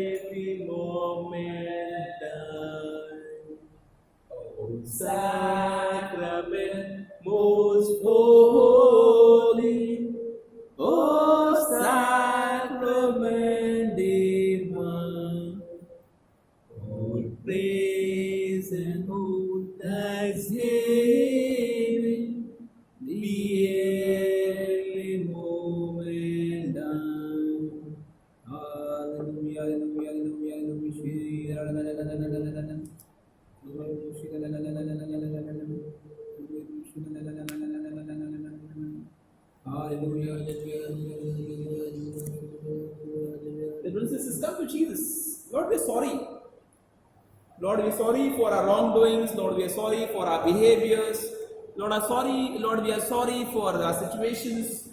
every moment done. O sacrament most holy, O sacrament divine, all praise and all thanksgiving, the every moment done. Hallelujah, hallelujah, hallelujah, hallelujah. The brothers and sisters, come to Jesus. Lord, we are sorry. Lord, we are sorry for our wrongdoings. Lord, we are sorry for our behaviors. Lord, we are sorry for our situations.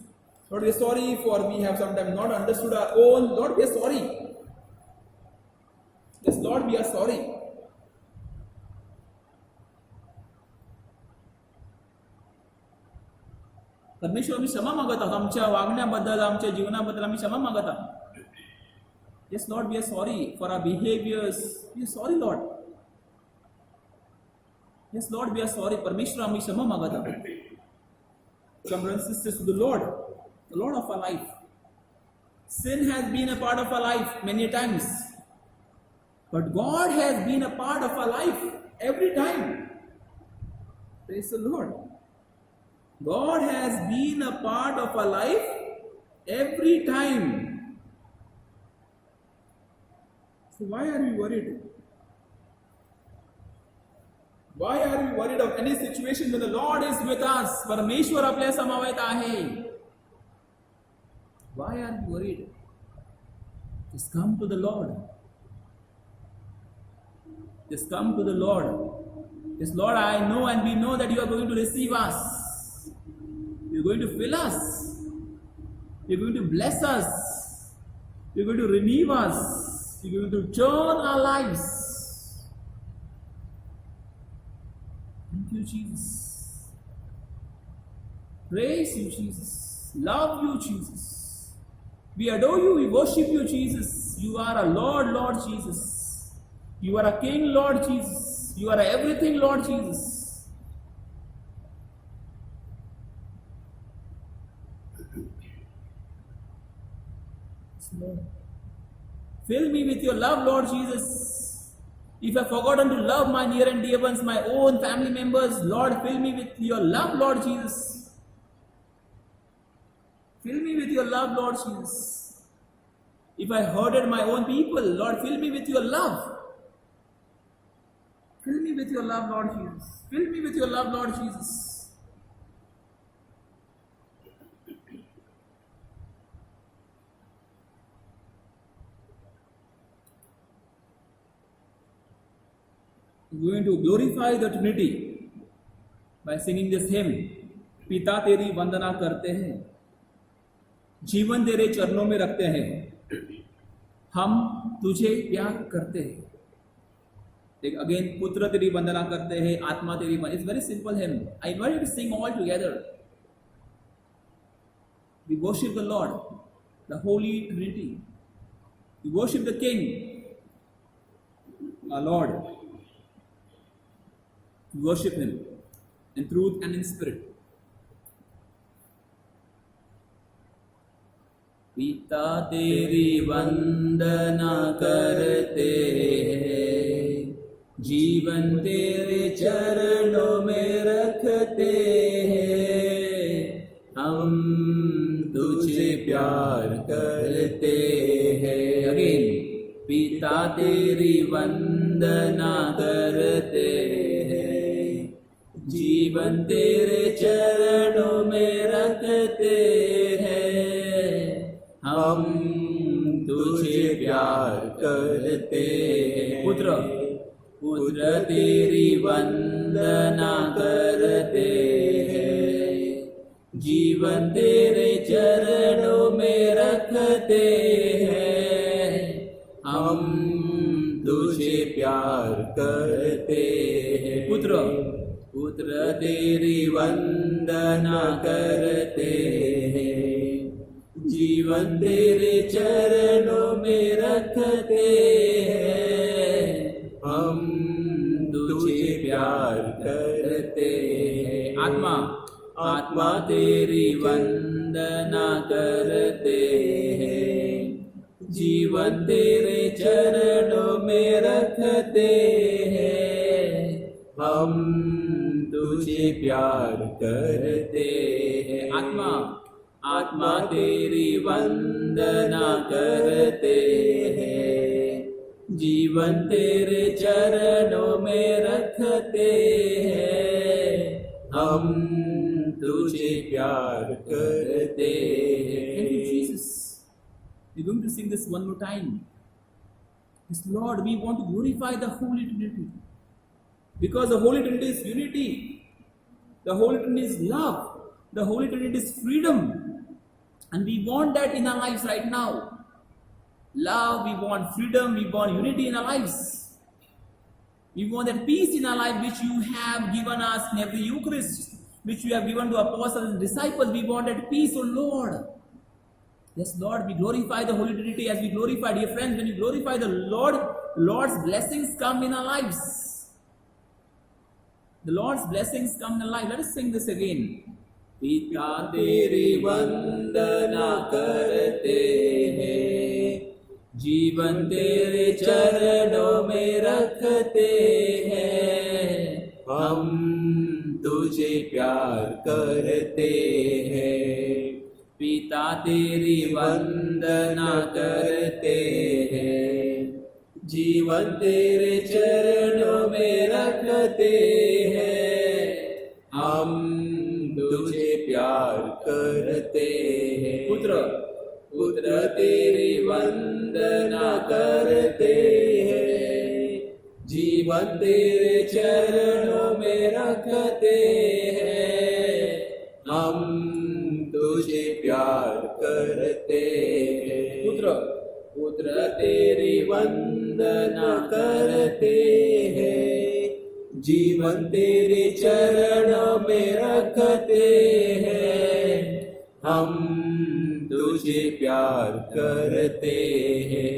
Lord, we are sorry for we have sometimes not understood our own. Lord, we are sorry. Yes, Lord, we are sorry. परमेश्वर आम्ही क्षमा मागत आहोत आमच्या वागण्याबद्दल आमच्या जीवनाबद्दल आम्ही क्षमा मागत आहोत. Yes, Lord, we are sorry for our behaviors. We are sorry, Lord. Yes, Lord, we are sorry. परमेश्वर आम्ही क्षमा मागत आहोत. Come, brothers and sisters, to the Lord of our life. Sin has been a part of our life many times, but God has been a part of our life every time. Praise the Lord. God has been a part of our life every time. So why are we worried? Why are we worried of any situation when the Lord is with us? परमेश्वर आपल्या समवेत आहे. Why are we worried? Just come to the Lord. Just come to the Lord. Yes, Lord, I know and we know that you are going to receive us. You're going to fill us. You're going to bless us. You're going to renew us. You're going to turn our lives. Thank you, Jesus. Praise you, Jesus. Love you, Jesus. We adore you. We worship you, Jesus. You are a Lord, Lord Jesus. You are a King, Lord Jesus. You are everything, Lord Jesus. Lord. Fill me with your love, Lord Jesus. If I've forgotten to love my near and dear ones, my own family members, Lord, fill me with your love, Lord Jesus. Fill me with your love, Lord Jesus. If I hurted my own people, Lord, fill me with your love. Fill me with your love, Lord Jesus. Fill me with your love, Lord Jesus. We're going to glorify the Trinity by singing this hymn. पिता तेरी वंदना करते हैं, जीवन तेरे चरणों में रखते हैं, हम तुझे प्यार करते हैं. Again, पुत्र तेरी वंदना करते हैं, आत्मा तेरी वंदना. It's very simple hymn. I invite you to sing all together. We worship the Lord, the Holy Trinity. We worship the King, our Lord. We worship Him in truth and in spirit. पिता तेरी वंदना करते हैं, जीवन तेरे चरणों में रखते हैं, हम तुझे प्यार करते हैं. अगेन, पिता तेरी वंदना करते हैं, जीवन तेरे चरणों में रखते हैं, हम तुझे प्यार करते हैं. पुत्र तेरी वंदना करते हैं, जीवन तेरे चरणों में रखते हैं, हम तुझे प्यार करते हैं. पुत्र तेरी वंदना करते हैं, जीवन तेरे चरणों में रखते हैं, हम तुझे प्यार करते हैं. आत्मा तेरी वंदना करते हैं, जीवन तेरे चरणों में रखते हैं, हम तुझे प्यार करते हैं. आत्मा तेरी वंदना करते हैं, जीवन तेरे चरणों में रखते हैं, हम तुझे प्यार करते हैं. Thank you, Jesus. We're going to sing this one more time. Yes, Lord, we want to glorify the Holy Trinity, because the Holy Trinity is unity, the Holy Trinity is love, the Holy Trinity is freedom, and we want that in our lives right now. Love, we want freedom, we want unity in our lives. We want that peace in our life which you have given us in every Eucharist, which you have given to apostles and disciples. We want that peace, O Lord. Yes, Lord, we glorify the Holy Trinity as we glorify, dear friends, when we glorify the Lord, Lord's blessings come in our lives. The Lord's blessings come in our life. Let us sing this again. पिता तेरी वंदना करते हैं, जीवन तेरे चरणों में रखते हैं, हम तुझे प्यार करते हैं. पिता तेरी वंदना करते हैं, जीवन तेरे चरणों में रखते हैं, हम तुझे प्यार करते हैं. पुत्र तेरी वंदना करते हैं, जीवन तेरे चरणों में रखते हैं, हम तुझे प्यार करते हैं. पुत्र तेरी वंदना करते हैं, जीवन तेरे चरणों में रखते हैं, हम तुझे प्यार करते हैं.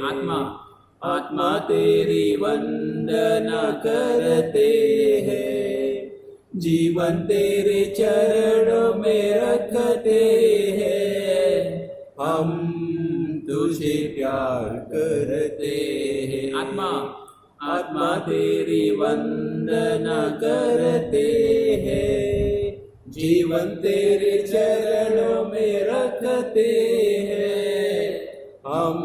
आत्मा तेरी वंदना करते हैं, जीवन तेरे चरणों में रखते हैं, हम तुझे प्यार करते हैं. आत्मा तेरी वंदना करते हैं, जीवन तेरे चरणों में रखते हैं, हम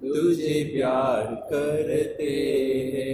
तुझे प्यार करते हैं.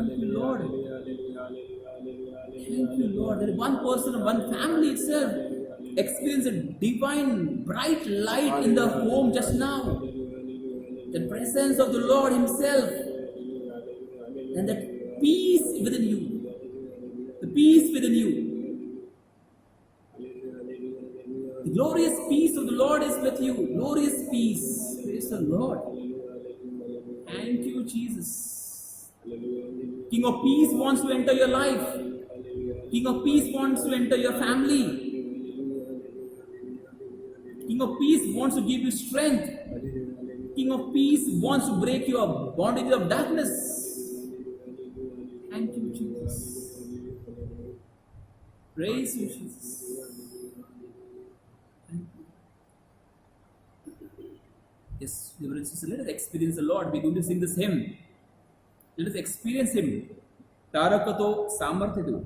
Thank you, Lord. Thank you, Lord. That one person, one family itself experienced a divine bright light in the home just now. The presence of the Lord Himself and that peace within you. The peace within you. The glorious peace of the Lord is with you. Glorious peace. Praise the Lord. Thank you, Jesus. King of peace wants to enter your life. King of peace wants to enter your family. King of peace wants to give you strength. King of peace wants to break your bondage of darkness. Thank you, Jesus. Praise you, Jesus. Thank you. Yes, brothers and sisters, let us experience the Lord. We're going to sing this hymn. Let us experience Him. Tarakato Samarthadu.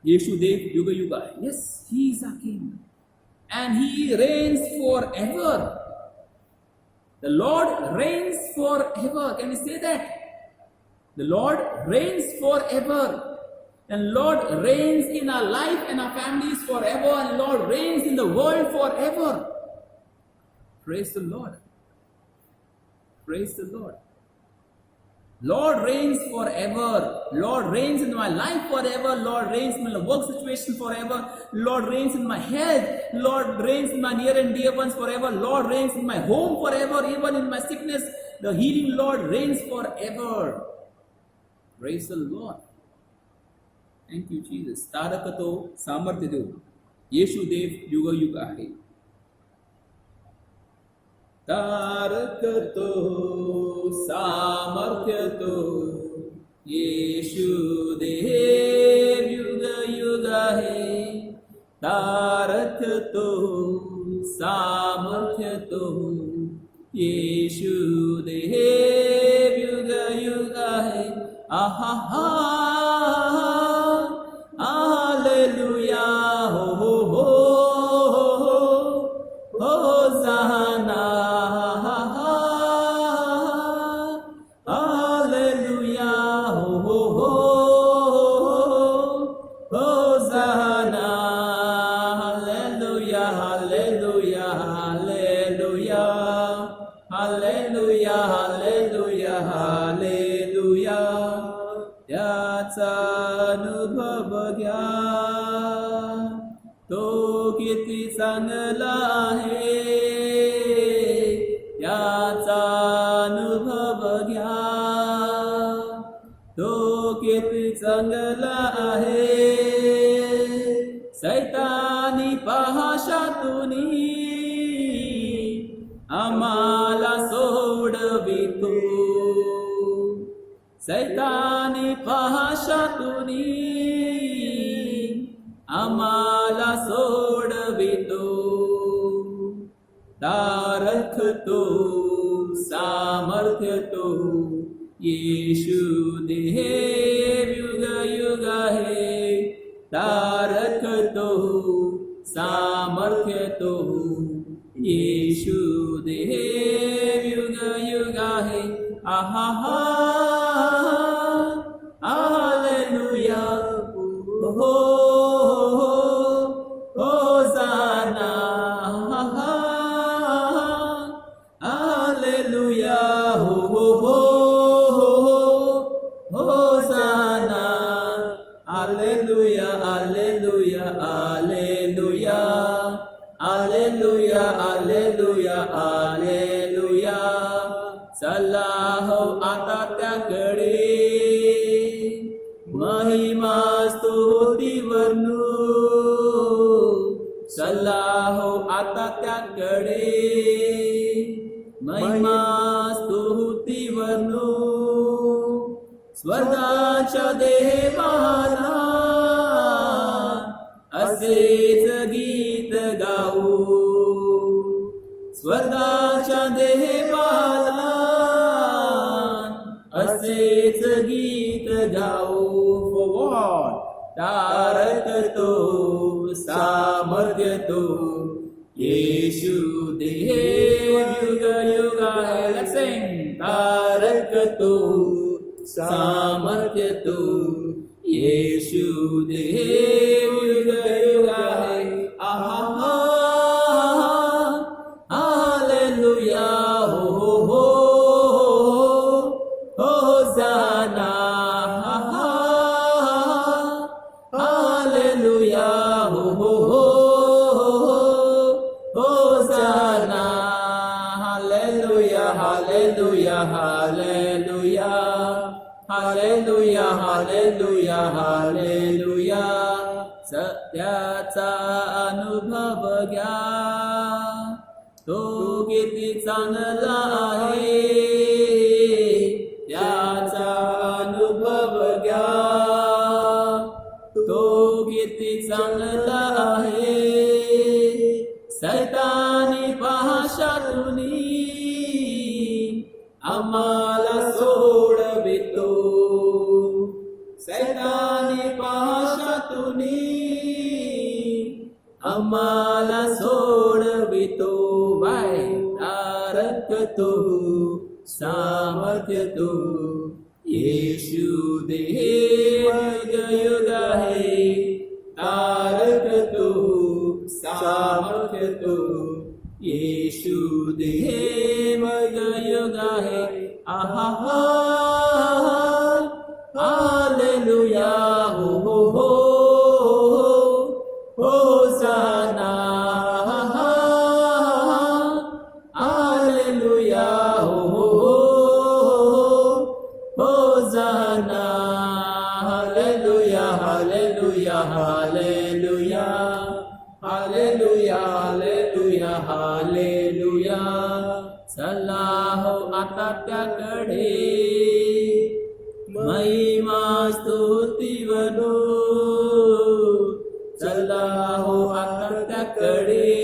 Yeshudev Yuga Yuga. Yes, He is our King. And He reigns forever. The Lord reigns forever. Can we say that? The Lord reigns forever. And Lord reigns in our life and our families forever. And Lord reigns in the world forever. Praise the Lord. Praise the Lord. Lord reigns forever. Lord reigns in my life forever. Lord reigns in my work situation forever. Lord reigns in my health. Lord reigns in my near and dear ones forever. Lord reigns in my home forever. Even in my sickness, the healing Lord reigns forever. Praise the Lord. Thank you, Jesus. Tarakato Samarthadu. Yeshudev Yuga Yuga hai. Tarakato Samarthyato Yeshudev Yuga Yuga hai. Tarakato Samarthyato Yeshudev Yuga Yuga hai. Ahaha. Hallelujah. Ho ho ho. Hosanna. अनुभव घ्या तो किती चांगला आहे याचा अनुभव घ्या तो किती चांगला आहे सैतानी पाशातुनी आम्हाला सोडवितो सैतानी पाशातुनी आम्हाला सोडवितो तारखतो सामर्थ्यतो येशुदेव युग युग हे तारखतो सामर्थ्यतो येशुदेव युग युग हे आहा Hallelujah, ho Hosanna, Hallelujah, ho Hosanna, Hallelujah, Hallelujah, Hallelujah, Hallelujah, Hallelujah, Hallelujah. चला हो आता त्याकडे महिमा स्तुती वर्णू चला हो आता त्याकडे महिमा स्तुती वर्णू स्वर्गाच्या देवाला असेच गीत गाऊ स्वर्गाच्या देवाला असेच गीत गाऊ फॉर तारकतो सामर्थ्यतो येशुदेव युग युग let's sing तारकतो तू सामर्थ्य तू येशू देव युग युग आहे आहा हालेलुया हो हो होसाना हालेलुया हो हो hosanna hallelujah hallelujah hallelujah hallelujah hallelujah hallelujah सत्याचा अनुभव घ्या तो किती चांगला आहे त्याचा अनुभव घ्या तो किती चांगला आहे सैतानी पाशातुनी आम्हाला सोडवितो सैतानी पाशातुनी आम्हाला सोडवितो बाय तारक तो सामर्थ्य तो येशू देव युग आहे तारक तो सामर्थ्य तो येशू देव युग आहे आहा हालेलुया हो हो हो होसाना हालेलुया हो हो hosanna hallelujah hallelujah hallelujah hallelujah hallelujah hallelujah चला हो आता त्याकडे महिमा स्तुती वनो चला हो आता त्याकडे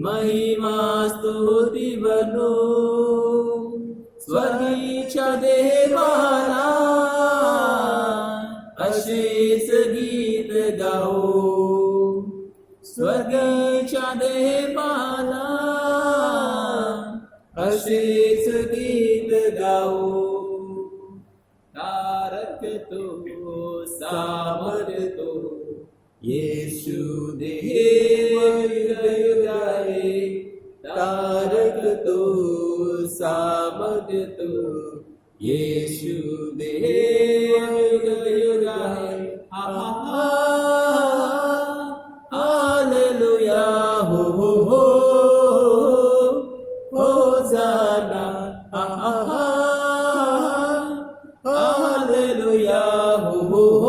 महिमा स्तुती वनो स्वर्गीच्या देवाला असेच गीत गाओ स्वर्गीच्या देवाला असेच गीत गाओ तारक तो सामर्थ्य तो येशू देव युग युग आहे तारक तो सामर्थ्य तो येशू देव युग युग आहे हालेलुया हो हो हो होसाना हालेलुया हो हो हो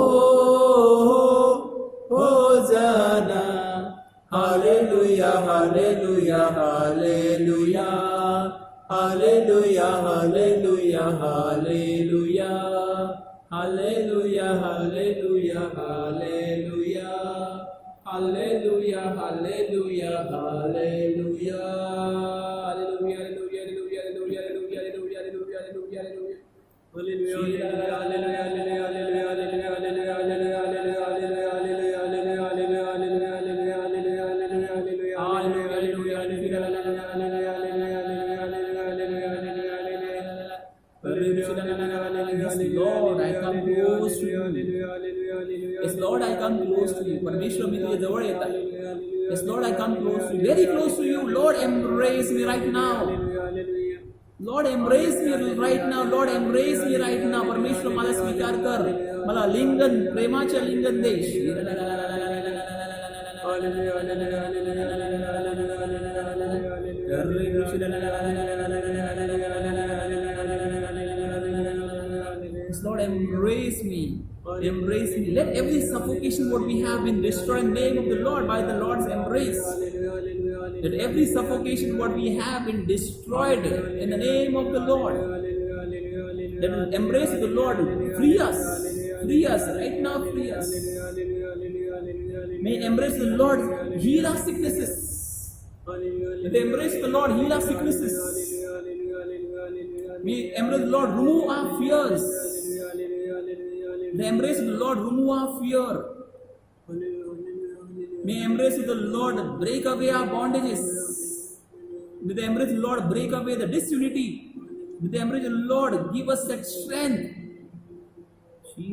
hosanna hallelujah hallelujah hallelujah hallelujah hallelujah hallelujah hallelujah hallelujah hallelujah hallelujah hallelujah hallelujah Lord, I come close to you. Yes, Lord, I come close to you. परमेश्वर मी तुझ्या जवळ येत आहे. Yes, Lord, I come close to you. Very close to you. Lord, embrace me right now. Lord, embrace me right now. Lord, embrace me right now. परमेश्वर मला स्वीकार कर. मला लिंगन, प्रेमाच्या लिंगन दे. Lord, embrace me. Embrace me. Let every suffocation what we have been destroyed in the name of the Lord by the Lord's embrace. Let every suffocation what we have been destroyed in the name of the Lord. Let the embrace of the Lord free us. Free us. Right now, free us. May embrace the Lord heal our sicknesses. Let the embrace of the Lord heal our sicknesses. May embrace the Lord remove our fears. The embrace of the Lord remove our fear. May embrace of the Lord break away our bondages. May the embrace of the Lord break away the disunity. With the embrace, Lord, give us that strength. The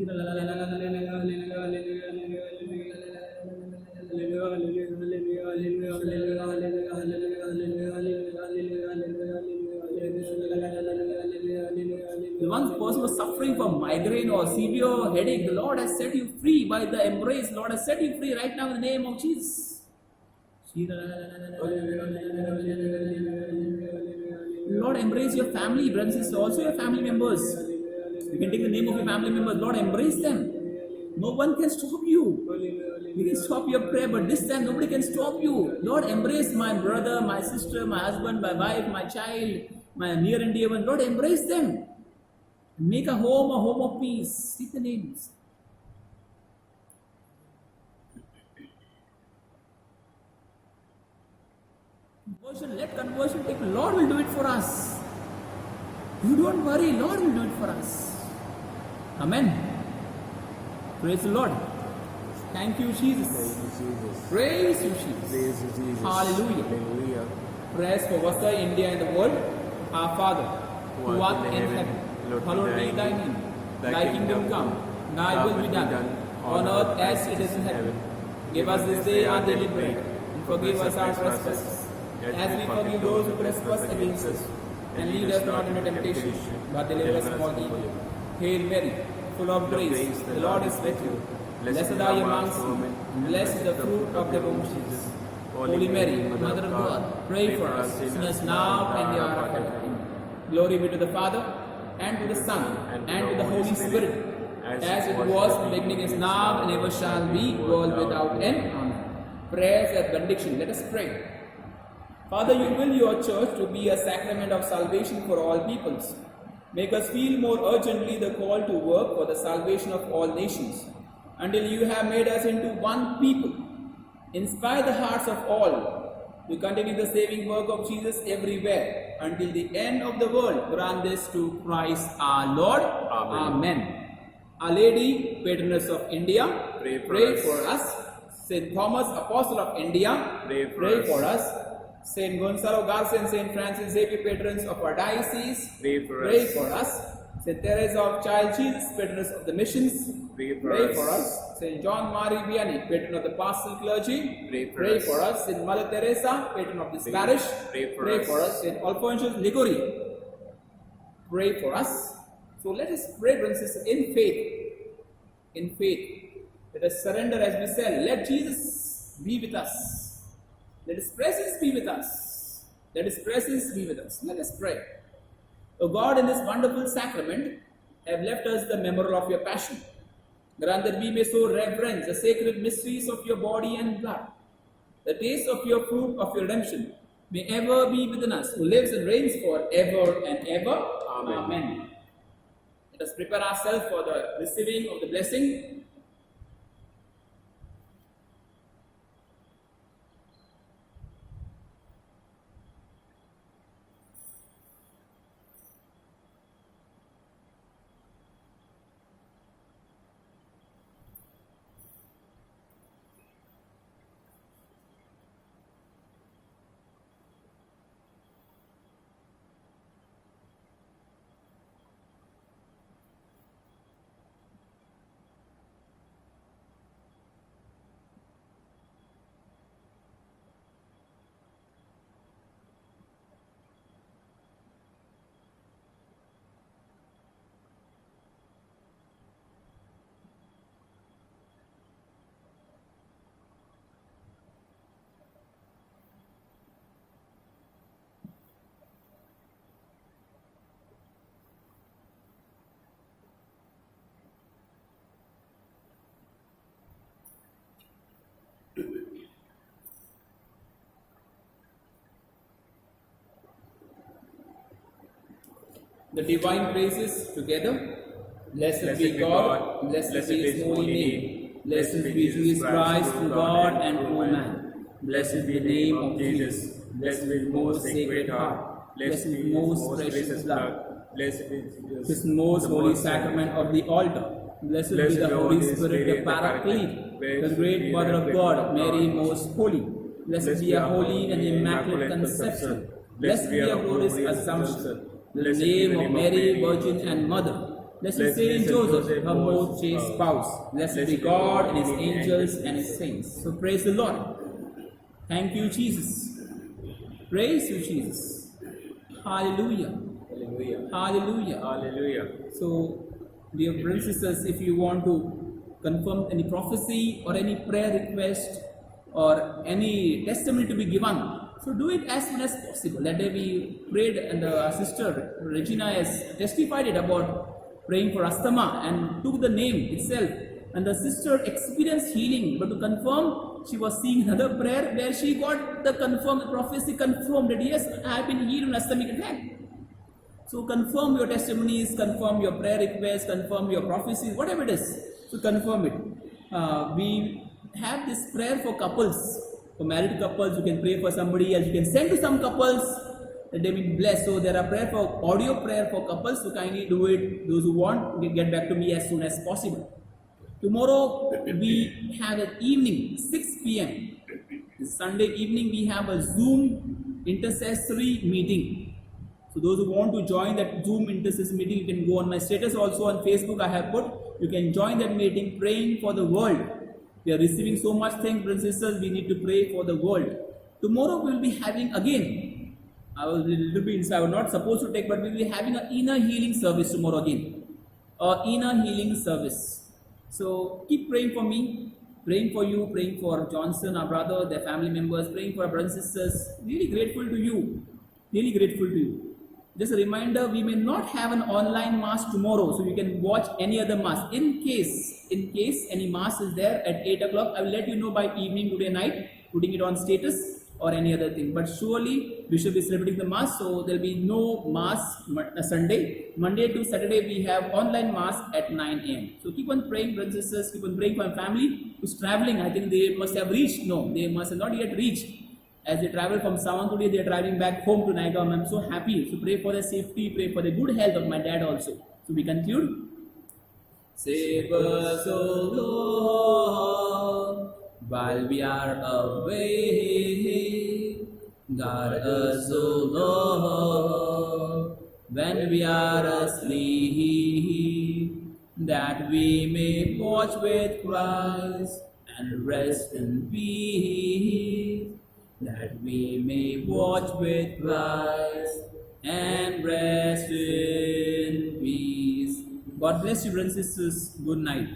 one person was suffering from migraine or severe headache, the Lord has set you free by the embrace. Lord has set you free right now in the name of Jesus. Lord, embrace your family, brothers and sisters, also your family members. You can take the name of your family members. Lord, embrace them. No one can stop you. You can stop your prayer, but this time nobody can stop you. Lord, embrace my brother, my sister, my husband, my wife, my child, my near and dear one. Lord, embrace them. Make a home of peace. Speak the names. Conversion, let conversion take. Lord will do it for us. You don't worry, Lord will do it for us. Amen. Praise the Lord. Thank you, Jesus. Praise you, Jesus. Hallelujah. Hallelujah. Prayers for Vasa, India and the world. Our Father, who art in heaven, hallowed be thy name. Thy kingdom come, thy will be done, on earth as it is in heaven. Give us this day our daily bread, and forgive us our trespasses, as we forgive those who trespass against us. And lead us not into temptation, but deliver us from all evil. Hail Mary, full of grace, the Lord is with you. Blessed are you amongst women, and blessed is the fruit of thy womb, Jesus. Holy Mary, Mother of God, pray for us, sinners now and the hour of our death. Glory be to the Father, and to the Son, and to the Holy Spirit, as it was in the beginning, is now, and ever shall be, world without end. Amen. Prayers and benediction. Let us pray. Father, you will your church to be a sacrament of salvation for all peoples. Make us feel more urgently the call to work for the salvation of all nations, until you have made us into one people. Inspire the hearts of all to continue the saving work of Jesus everywhere, until the end of the world. Grant this to Christ our Lord. Amen. Our Lady, Patroness of India, pray for us. Saint Thomas, Apostle of India, pray for us. Saint Gonzalo Garcia and Saint Francis Xavier, patrons of our diocese, pray for us. Saint Teresa of Child Jesus, patroness of the missions, pray for us. Saint John Marie Vianney, patron of the pastoral clergy, pray for us. Saint Mother Teresa, patron of this parish, pray for us. Saint Alphonsus Liguri, pray for us. So let us pray, brothers and sisters, in faith. In faith. Let us surrender as we say, let Jesus be with us. Let His presence be with us. Let His presence be with us. Let us pray. O God, in this wonderful sacrament, have left us the memorial of your passion. Grant that we may so reverence the sacred mysteries of your body and blood. The taste of your fruit of your redemption may ever be within us, who lives and reigns forever and ever. Amen. Let us prepare ourselves for the receiving of the blessing. The divine praises together. Blessed be God, blessed be His holy name. Blessed be Jesus Christ, true God and true man. Blessed be the name of Jesus. Blessed be the most sacred heart. Blessed be the most precious blood. Blessed be His most holy sacrament of the altar. Blessed be the Holy Spirit, the Paraclete, the great Mother of God, Mary most holy. Blessed be a holy and immaculate conception. Blessed be a glorious assumption. The Blessed be name of Mary, Virgin and Mother. Blessed Saint Joseph, her most chaste spouse. Blessed be God and His angels and His saints. So praise the Lord. Thank you, Jesus. Praise you, Jesus. Hallelujah. Hallelujah. Hallelujah. Hallelujah. So, dear brothers and sisters, if you want to confirm any prophecy or any prayer request or any testimony to be given, so do it as soon as possible. That day we prayed and our sister Regina has testified it about praying for asthma and took the name itself. And the sister experienced healing, but to confirm, she was seeing another prayer where she got the prophecy confirmed that yes, I have been healed in asthmatic attack. So confirm your testimonies, confirm your prayer requests, confirm your prophecies, whatever it is. So confirm it. We have this prayer for couples. For married couples, you can pray for somebody else. You can send to some couples that they will be blessed. So there are audio prayer for couples. So kindly do it. Those who want, get back to me as soon as possible. Tomorrow we have an evening, 6 p.m. Sunday evening we have a Zoom intercessory meeting. So those who want to join that Zoom intercessory meeting, you can go on my status also on Facebook. I have put, you can join that meeting praying for the world. We are receiving so much things, brothers and sisters, we need to pray for the world. Tomorrow we will be having again, I was not supposed to take, but we will be having an inner healing service tomorrow again. Inner healing service. So keep praying for me, praying for you, praying for Johnson, our brother, their family members, praying for our brothers and sisters. Really grateful to you. Really grateful to you. Just a reminder, we may not have an online mass tomorrow, so you can watch any other mass. In case any mass is there at 8 o'clock, I will let you know by evening today night, putting it on status or any other thing. But surely we should be celebrating the mass, so there will be no mass Sunday. Monday to Saturday we have online mass at 9 a.m. So keep on praying, brothers and sisters, keep on praying for my family who's traveling. I think they must have reached. No, they must have not yet reached. As they travel from Sawan today, they are driving back home to Naigaon. I'm so happy. So pray for their safety, pray for the good health of my dad also. So we conclude. Save us, O Lord, while we are away. Guard us, O Lord, when we are asleep, that we may watch with Christ and rest in peace. That we may watch with Christ and rest in peace. God bless you, brothers and sisters. Good night.